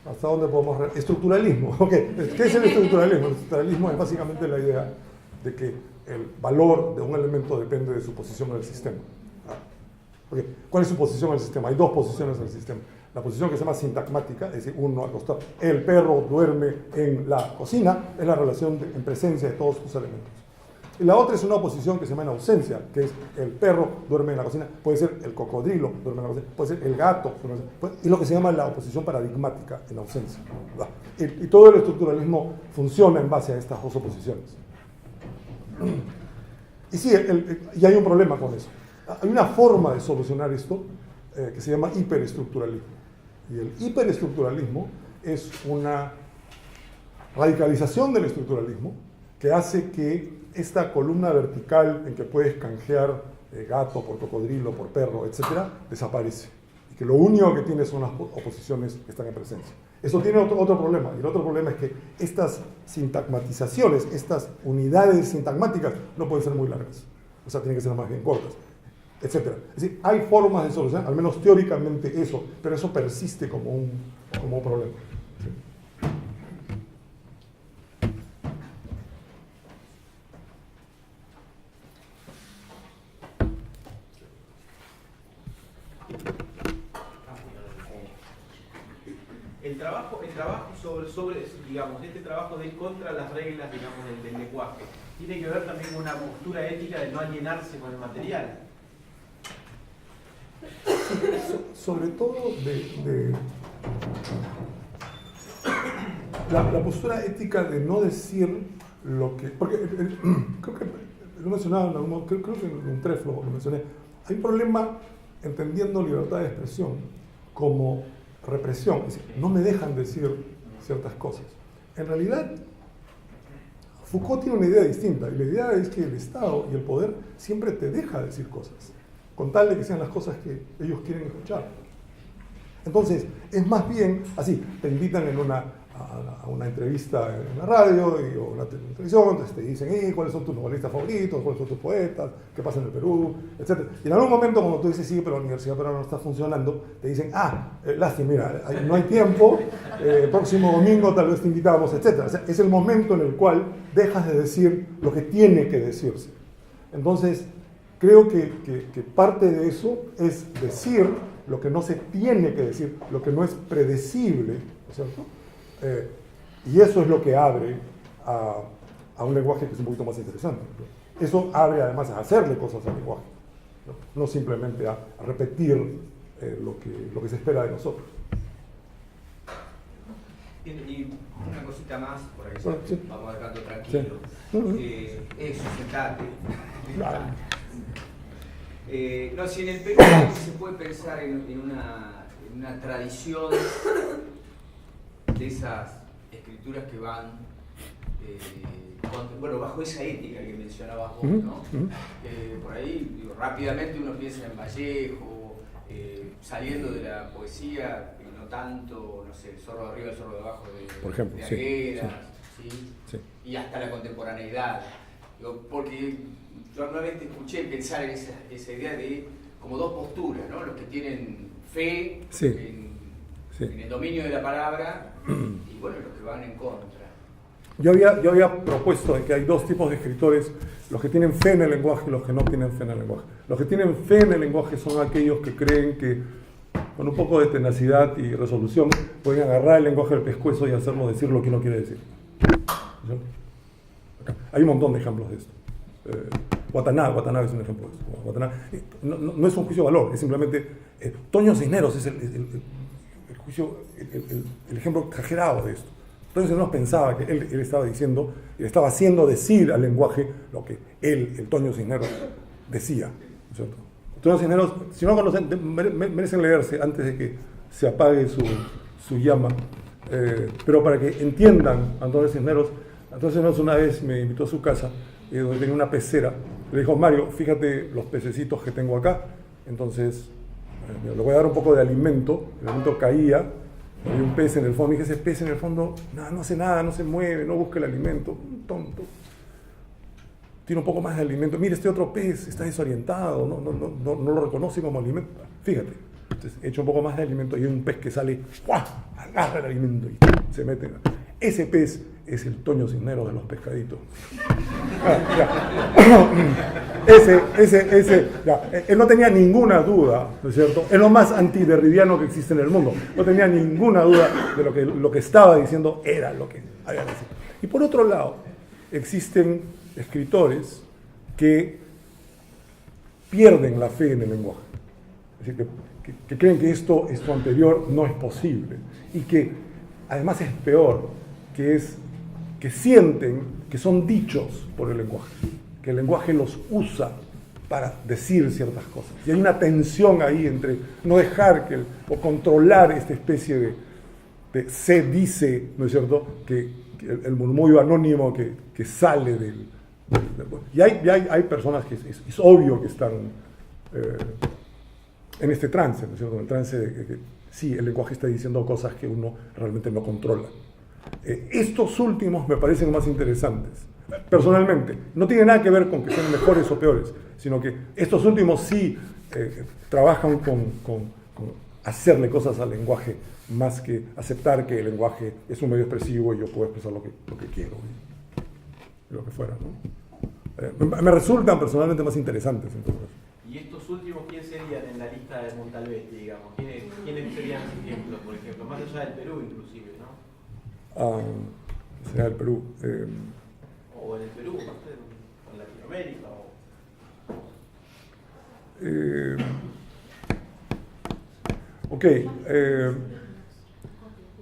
¿Hasta dónde podemos...? Estructuralismo. Okay. ¿Qué es el estructuralismo? El estructuralismo es básicamente la idea de que el valor de un elemento depende de su posición en el sistema. Okay. ¿Cuál es su posición en el sistema? Hay dos posiciones en el sistema. La posición que se llama sintagmática, es decir, uno acostado. El perro duerme en la cocina, es la relación en presencia de todos sus elementos. Y la otra es una posición que se llama en ausencia, que es el perro duerme en la cocina, puede ser el cocodrilo duerme en la cocina, puede ser el gato, y lo que se llama la oposición paradigmática en ausencia. Y todo el estructuralismo funciona en base a estas dos oposiciones. Y sí, y hay un problema con eso. Hay una forma de solucionar esto que se llama hiperestructuralismo. Y el hiperestructuralismo es una radicalización del estructuralismo que hace que esta columna vertical en que puedes canjear gato por cocodrilo, por perro, etc., desaparece. Y que lo único que tiene son las oposiciones que están en presencia. Eso tiene otro problema. Y el otro problema es que estas sintagmatizaciones, estas unidades sintagmáticas, no pueden ser muy largas. O sea, tienen que ser más bien cortas, etc. Es decir, hay formas de solucionar, al menos teóricamente eso, pero eso persiste como un problema. ¿Sí? El trabajo sobre digamos, este trabajo de contra las reglas, digamos, del lenguaje, tiene que ver también con una postura ética de no alienarse con el material. Sobre todo la postura ética de no decir lo que... Porque creo que lo mencionaba en algún momento, creo que en un treflo lo mencioné. Hay un problema entendiendo libertad de expresión como represión. Es decir, no me dejan decir ciertas cosas. En realidad, Foucault tiene una idea distinta. Y la idea es que el Estado y el poder siempre te deja decir cosas, con tal de que sean las cosas que ellos quieren escuchar. Entonces, es más bien así, te invitan a una entrevista en la radio o en la televisión, entonces te dicen, ¿cuáles son tus novelistas favoritos? ¿Cuáles son tus poetas? ¿Qué pasa en el Perú? Etcétera. Y en algún momento, cuando tú dices, sí, pero la Universidad Peruana no está funcionando, te dicen, lástima, mira, no hay tiempo, el próximo domingo tal vez te invitamos, etcétera. O sea, es el momento en el cual dejas de decir lo que tiene que decirse. Entonces, creo que parte de eso es decir lo que no se tiene que decir, lo que no es predecible, ¿no es cierto? Y eso es lo que abre a un lenguaje que es un poquito más interesante, ¿no? Eso abre además a hacerle cosas al lenguaje, no simplemente a repetir lo que se espera de nosotros. Y una cosita más, por ahí sí. Vamos dejando tranquilo. Sí. Eso, sentate. Claro. No, si en el Perú se puede pensar en una tradición de esas escrituras que van bajo esa ética que mencionabas vos, ¿no? Por ahí, rápidamente uno piensa en Vallejo, saliendo de la poesía, tanto, no sé, Zorro de arriba, Zorro de abajo Por ejemplo, de sí, Arguedas, ¿sí? Sí. Y hasta la contemporaneidad. Digo, porque yo nuevamente escuché pensar en esa idea de como dos posturas, ¿no? Los que tienen fe Sí. en el dominio de la palabra y bueno, los que van en contra. Yo había propuesto de que hay dos tipos de escritores, los que tienen fe en el lenguaje y los que no tienen fe en el lenguaje. Los que tienen fe en el lenguaje son aquellos que creen que con un poco de tenacidad y resolución pueden agarrar el lenguaje del pescuezo y hacerlo decir lo que no quiere decir. ¿Sí? Hay un montón de ejemplos de esto. Watanabe es un ejemplo de esto. Watanabe, no es un juicio de valor, es simplemente... Toño Cisneros es el ejemplo exagerado de esto. Toño Cisneros pensaba que él estaba diciendo, él estaba haciendo decir al lenguaje lo que el Toño Cisneros decía, ¿no es cierto? Toño Cisneros, si no conocen, merecen leerse antes de que se apague su llama, pero para que entiendan a Antonio Cisneros una vez me invitó a su casa, donde tenía una pecera, le dijo: Mario, fíjate los pececitos que tengo acá, entonces le voy a dar un poco de alimento, el alimento caía, había un pez en el fondo, y dije: ese pez en el fondo no hace nada, no se mueve, no busca el alimento, un tonto. Tiene un poco más de alimento. Mire, este otro pez está desorientado, no lo reconoce como alimento. Fíjate. Entonces, echa un poco más de alimento y hay un pez que sale, ¡guau!, agarra el alimento y se mete. Ese pez es el Toño Cisneros de los pescaditos. Él no tenía ninguna duda, ¿no es cierto? Es lo más antiderridiano que existe en el mundo. No tenía ninguna duda de lo que estaba diciendo era lo que había que decir. Y por otro lado, existen escritores que pierden la fe en el lenguaje. Es decir, que creen que esto anterior no es posible. Y que además es peor, que sienten que son dichos por el lenguaje, que el lenguaje los usa para decir ciertas cosas. Y hay una tensión ahí entre no dejar o controlar esta especie de se dice, ¿no es cierto?, que el murmullo anónimo que sale del... Y hay personas que es obvio que están en este trance, ¿no es cierto?, en el trance de que sí, el lenguaje está diciendo cosas que uno realmente no controla. Estos últimos me parecen más interesantes. Personalmente, no tiene nada que ver con que sean mejores o peores, sino que estos últimos sí trabajan con hacerle cosas al lenguaje, más que aceptar que el lenguaje es un medio expresivo y yo puedo expresar lo que quiero, lo que fuera, ¿no? Me resultan personalmente más interesantes en todo caso. ¿Y estos últimos quiénes serían en la lista de Montalbetti, digamos? ¿Quiénes serían ejemplos, por ejemplo? Más allá del Perú, inclusive, ¿no? Sea el Perú. O en el Perú, no sé, o en Latinoamérica.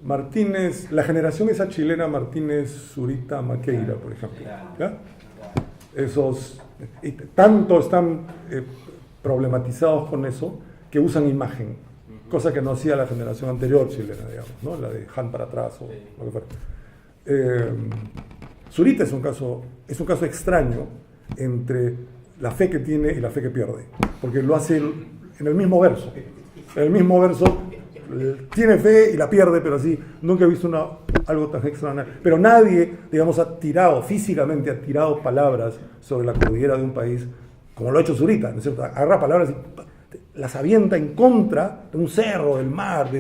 Martínez, la generación esa chilena, Martínez, Zurita, Maqueira, por ejemplo. ¿Ya? Esos tanto están problematizados con eso que usan imagen, cosa que no hacía la generación anterior chilena, digamos, ¿no? La de Han para atrás o lo que fuera. Zurita es un caso extraño entre la fe que tiene y la fe que pierde, porque lo hace en el mismo verso. En el mismo verso tiene fe y la pierde, pero así, nunca he visto algo tan extraordinario. Pero nadie, digamos, físicamente ha tirado palabras sobre la cordillera de un país como lo ha hecho Zurita, ¿no es cierto? Agarra palabras y las avienta en contra de un cerro, del mar,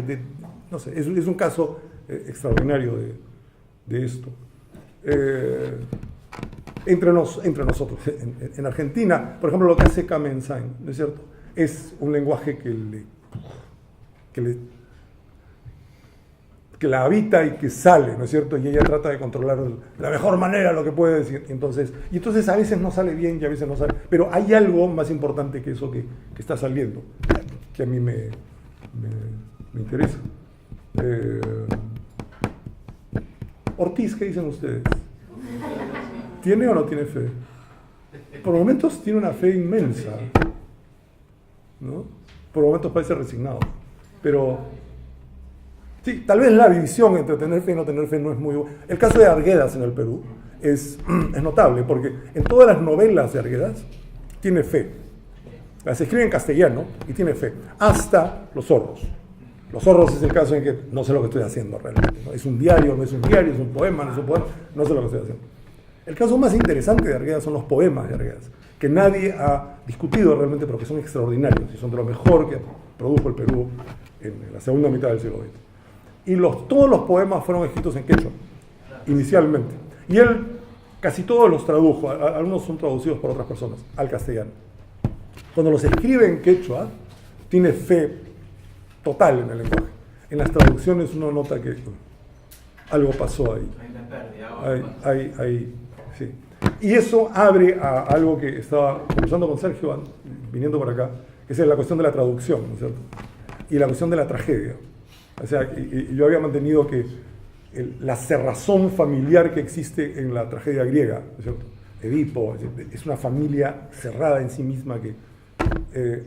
no sé, es un caso extraordinario de esto. Entre nosotros, en Argentina, por ejemplo, lo que hace Kamen Sain, ¿no es cierto?, es un lenguaje que la habita y que sale, ¿no es cierto?, y ella trata de controlar de la mejor manera lo que puede decir, y entonces a veces no sale bien y a veces no sale, pero hay algo más importante que eso que está saliendo, que a mí me interesa. Ortiz, ¿qué dicen ustedes? ¿Tiene o no tiene fe? Por momentos tiene una fe inmensa, ¿no? Por momentos parece resignado, pero sí, tal vez la división entre tener fe y no tener fe no es muy buena. El caso de Arguedas en el Perú es notable, porque en todas las novelas de Arguedas tiene fe. Las escribe en castellano y tiene fe, hasta Los Zorros. Los zorros es el caso en que no sé lo que estoy haciendo realmente, ¿no? Es un diario, no es un diario, es un poema, no es un poema, no sé lo que estoy haciendo. El caso más interesante de Arguedas son los poemas de Arguedas, que nadie ha discutido realmente, pero que son extraordinarios y son de lo mejor que produjo el Perú en la segunda mitad del siglo XX. Y todos los poemas fueron escritos en quechua, inicialmente. Y él casi todos los tradujo, algunos son traducidos por otras personas, al castellano. Cuando los escribe en quechua, tiene fe total en el lenguaje. En las traducciones uno nota que algo pasó ahí. Sí. Y eso abre a algo que estaba conversando con Sergio, viniendo por acá, que es la cuestión de la traducción, ¿no es cierto? Y la cuestión de la tragedia. O sea, y yo había mantenido que la cerrazón familiar que existe en la tragedia griega, ¿no es cierto? Edipo, es una familia cerrada en sí misma que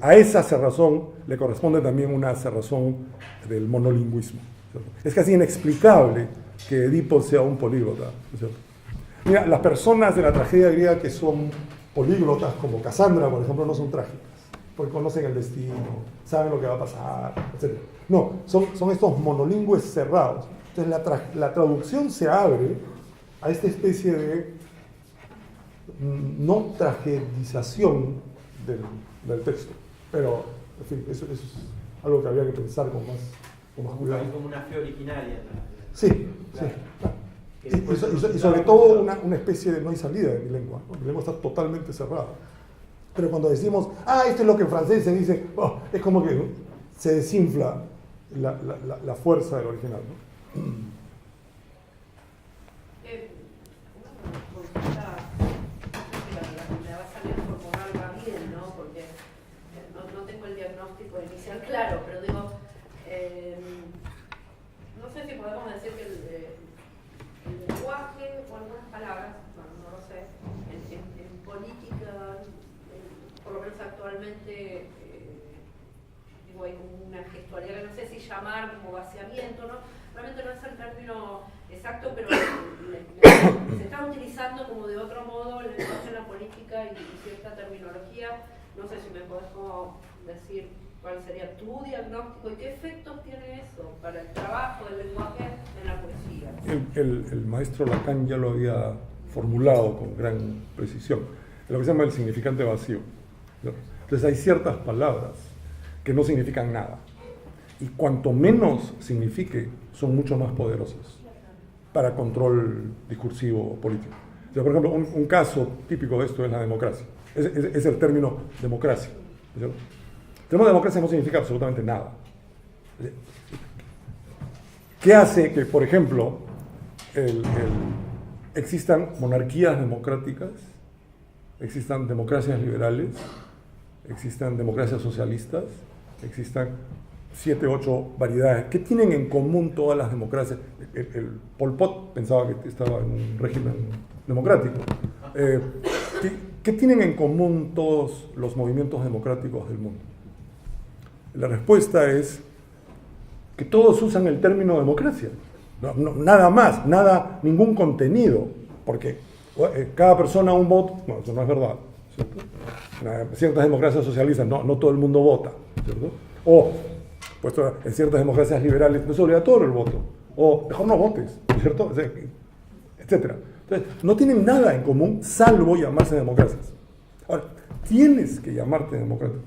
a esa cerrazón le corresponde también una cerrazón del monolingüismo, ¿cierto? Es casi inexplicable que Edipo sea un políglota, ¿no es cierto? Mira, las personas de la tragedia griega que son políglotas, como Casandra, por ejemplo, no son trágicas, porque conocen el destino, saben lo que va a pasar, etc. No, son estos monolingües cerrados. Entonces la traducción se abre a esta especie de no tragedización del texto. Pero, en fin, eso es algo que había que pensar con más cuidado. Como una fe originaria. Sí, claro. Sí. Y sobre todo una especie de no hay salida de mi lengua, ¿no? Mi lengua está totalmente cerrada. Pero cuando decimos, esto es lo que en francés se dice, es como que se desinfla la fuerza del original, ¿no? Una consulta, me va a salir formularla bien, ¿no? Porque no tengo el diagnóstico inicial claro, pero digo, no sé si podemos decir que el lenguaje o algunas palabras, no lo sé, en política, por lo menos actualmente, digo, hay como una gestualidad que no sé si llamar como vaciamiento, ¿no? Realmente no es el término exacto, pero se está utilizando como de otro modo el lenguaje en la política y cierta terminología. No sé si me podés como decir cuál sería tu diagnóstico y qué efectos tiene eso para el trabajo del lenguaje en la poesía. El maestro Lacan ya lo había formulado con gran precisión, lo que se llama el significante vacío, ¿no? Entonces hay ciertas palabras que no significan nada, y cuanto menos signifique, son mucho más poderosas para control discursivo político. O sea, por ejemplo, un caso típico de esto es la democracia. Es el término democracia, ¿no? El término democracia no significa absolutamente nada. ¿Qué hace que, por ejemplo, existan monarquías democráticas, existan democracias liberales, existan democracias socialistas, existan 7, 8 variedades? ¿Qué tienen en común todas las democracias? El Pol Pot pensaba que estaba en un régimen democrático. ¿Qué tienen en común todos los movimientos democráticos del mundo? La respuesta es que todos usan el término democracia. Nada más, ningún contenido, porque cada persona un voto, no, eso no es verdad, ¿cierto? En ciertas democracias socialistas no todo el mundo vota, ¿cierto? O pues en ciertas democracias liberales no es obligatorio el voto, o mejor no votes, ¿cierto? Etcétera. Entonces, no tienen nada en común salvo llamarse democracias. Ahora, tienes que llamarte democrático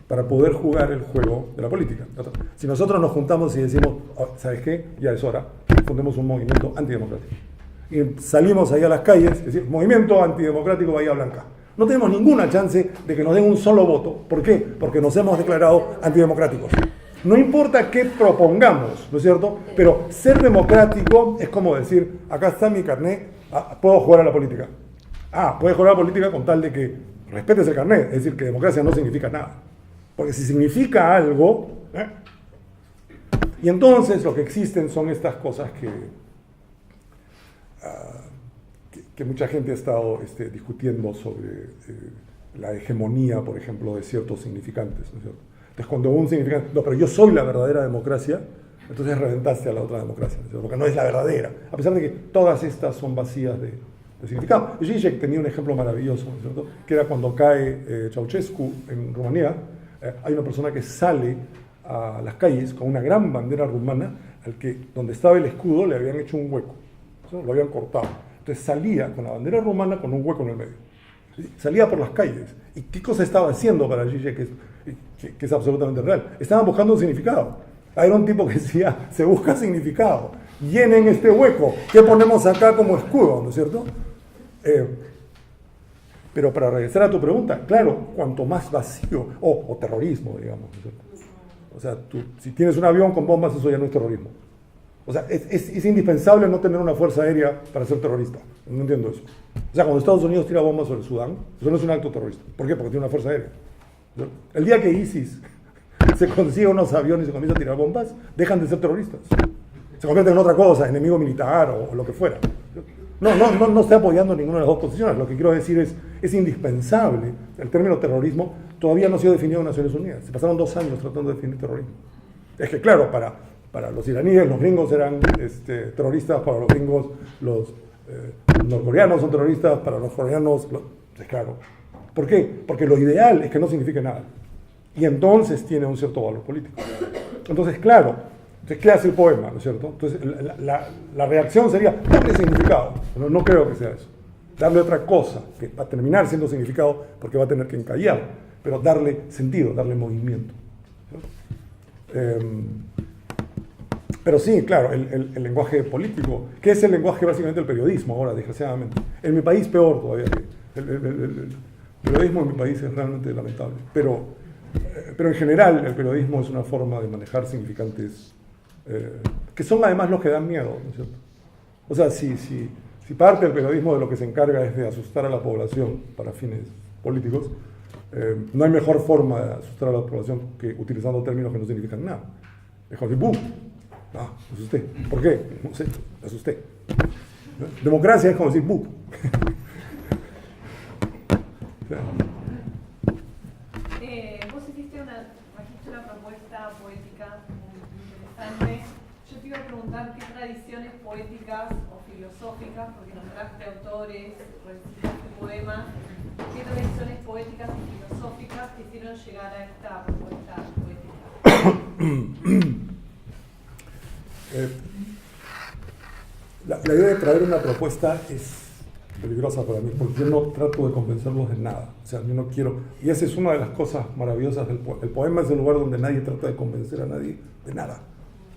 para poder jugar el juego de la política. Si nosotros nos juntamos y decimos, ¿sabes qué? Ya es hora, fundemos un movimiento antidemocrático. Y salimos ahí a las calles, es decir, movimiento antidemocrático Bahía Blanca. No tenemos ninguna chance de que nos den un solo voto. ¿Por qué? Porque nos hemos declarado antidemocráticos. No importa qué propongamos, ¿no es cierto? Pero ser democrático es como decir, acá está mi carnet, puedo jugar a la política. Puedes jugar a la política con tal de que respetes el carnet. Es decir, que democracia no significa nada. Porque si significa algo, y entonces lo que existen son estas cosas que mucha gente ha estado discutiendo sobre la hegemonía, por ejemplo, de ciertos significantes, ¿no es cierto? Entonces, cuando un significante, no, pero yo soy la verdadera democracia, entonces reventaste a la otra democracia, ¿no es cierto? Porque no es la verdadera, a pesar de que todas estas son vacías de significado. Zizek tenía un ejemplo maravilloso, ¿no es cierto? Que era cuando cae Ceausescu en Rumanía. Hay una persona que sale a las calles con una gran bandera rumana, donde estaba el escudo le habían hecho un hueco, ¿sí? Lo habían cortado. Entonces salía con la bandera rumana con un hueco en el medio. ¿Sí? Salía por las calles. ¿Y qué cosa estaba haciendo para Zizek, que es absolutamente real? Estaban buscando un significado. Era un tipo que decía, se busca significado. Llenen este hueco. ¿Qué ponemos acá como escudo? ¿No es cierto? Pero para regresar a tu pregunta, claro, cuanto más vacío, o terrorismo, digamos, ¿no es cierto? O sea, si tienes un avión con bombas, eso ya no es terrorismo. O sea, es indispensable no tener una fuerza aérea para ser terrorista. No entiendo eso. O sea, cuando Estados Unidos tira bombas sobre Sudán, eso no es un acto terrorista. ¿Por qué? Porque tiene una fuerza aérea. ¿No? El día que ISIS se consigue unos aviones y se comienza a tirar bombas, dejan de ser terroristas. Se convierten en otra cosa, enemigo militar o lo que fuera. No estoy apoyando ninguna de las dos posiciones. Lo que quiero decir es indispensable. El término terrorismo todavía no ha sido definido en Naciones Unidas. Se pasaron 2 años tratando de definir terrorismo. Es que, claro, para los iraníes, los gringos eran terroristas, para los gringos, los norcoreanos son terroristas, para los coreanos, es claro. ¿Por qué? Porque lo ideal es que no signifique nada. Y entonces tiene un cierto valor político. Entonces, claro, ¿qué hace el poema? ¿No es cierto? Entonces, la reacción sería darle significado. No creo que sea eso. Darle otra cosa, que va a terminar siendo significado porque va a tener que encallar, pero darle sentido, darle movimiento. Pero sí, claro, el lenguaje político, que es el lenguaje básicamente del periodismo ahora, desgraciadamente. En mi país peor todavía. El periodismo en mi país es realmente lamentable. Pero en general el periodismo es una forma de manejar significantes que son además los que dan miedo, ¿no es cierto? O sea, si parte del periodismo de lo que se encarga es de asustar a la población para fines políticos, no hay mejor forma de asustar a la población que utilizando términos que no significan nada. Es como decir, ¡bum! Ah, me asusté. ¿Por qué? No sé, me asusté. ¿No? Democracia es como decir, ¡bum! Vos trajiste una propuesta poética muy interesante. Yo te iba a preguntar qué tradiciones poéticas o filosóficas, porque nombraste autores, recitaste poemas, qué tradiciones poéticas y filosóficas te hicieron llegar a esta propuesta poética. La idea de traer una propuesta es peligrosa para mí, porque yo no trato de convencerlos de nada. O sea, yo no quiero... Y esa es una de las cosas maravillosas del poema. El poema es el lugar donde nadie trata de convencer a nadie de nada.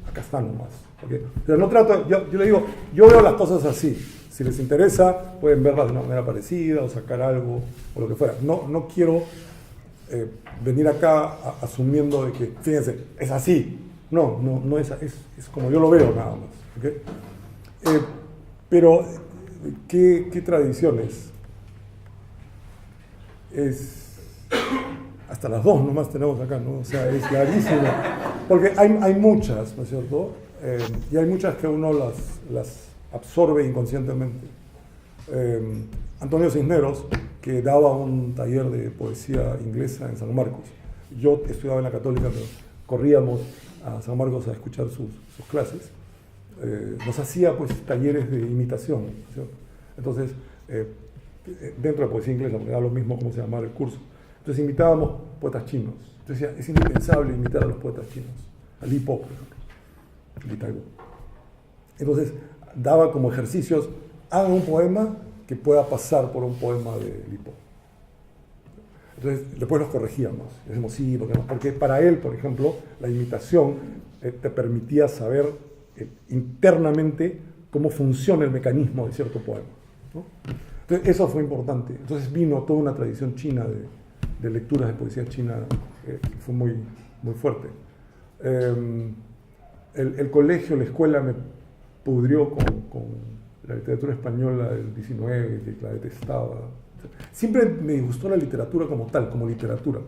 Acá está nomás. ¿Okay? O sea, no trato... Yo le digo, yo veo las cosas así. Si les interesa, pueden verlas de una manera parecida o sacar algo o lo que fuera. No quiero venir acá asumiendo de que, fíjense, es así. No es como yo lo veo nada más. ¿Okay? Pero... ¿Qué tradiciones? Hasta las 2 nomás tenemos acá, ¿no? O sea, es larguísimo. Porque hay muchas, ¿no es cierto? Y hay muchas que uno las absorbe inconscientemente. Antonio Cisneros, que daba un taller de poesía inglesa en San Marcos. Yo estudiaba en la Católica, pero corríamos a San Marcos a escuchar sus clases. Nos hacía pues talleres de imitación, ¿cierto? Entonces dentro de poesía inglesa, porque era lo mismo como se llamaba el curso, entonces imitábamos poetas chinos. Entonces decía, es indispensable imitar a los poetas chinos, a Li Po, por ejemplo, Li Taibo. Entonces daba como ejercicios, hagan un poema que pueda pasar por un poema de Li Po. Entonces después los corregíamos, decimos sí, porque para él, por ejemplo, la imitación te permitía saber internamente cómo funciona el mecanismo de cierto poema, ¿no? Entonces eso fue importante. Entonces vino toda una tradición china de lecturas de poesía china que fue muy, muy fuerte. El colegio, la escuela me pudrió con la literatura española del 19, que la detestaba. Siempre me gustó la literatura como tal, como literatura.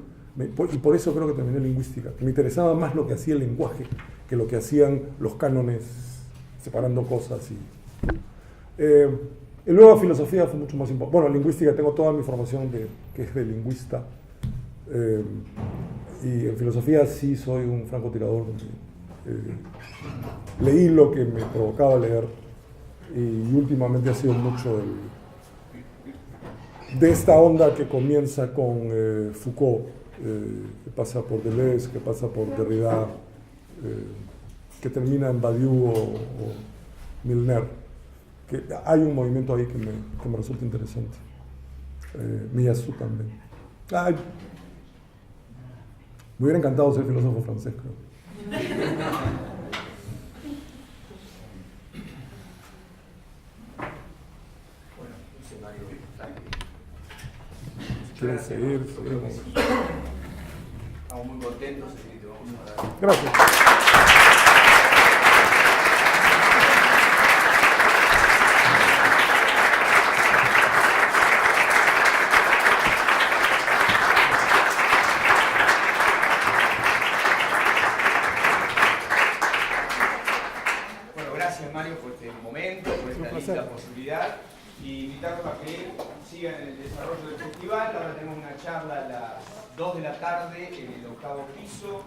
Y por eso creo que terminé lingüística. Me interesaba más lo que hacía el lenguaje que lo que hacían los cánones separando cosas. Y luego filosofía fue mucho más importante. Bueno, lingüística, tengo toda mi formación que es de lingüista. Y en filosofía sí soy un francotirador. Leí lo que me provocaba leer y últimamente ha sido mucho de esta onda que comienza con Foucault que pasa por Deleuze, que pasa por Derrida, que termina en Badiou o Milner, que hay un movimiento ahí que me resulta interesante. Miyazu también. Ay, me hubiera encantado ser filósofo francés, creo. Bueno, dice Mario, Si quieren seguir, seguimos. Estamos muy contentos, así que te vamos a dar. Gracias. Bueno, gracias Mario por este momento, por esta linda posibilidad. Y invitarlos a que sigan en el desarrollo del festival. Ahora tenemos una charla a las 2 de la tarde en el 8º piso.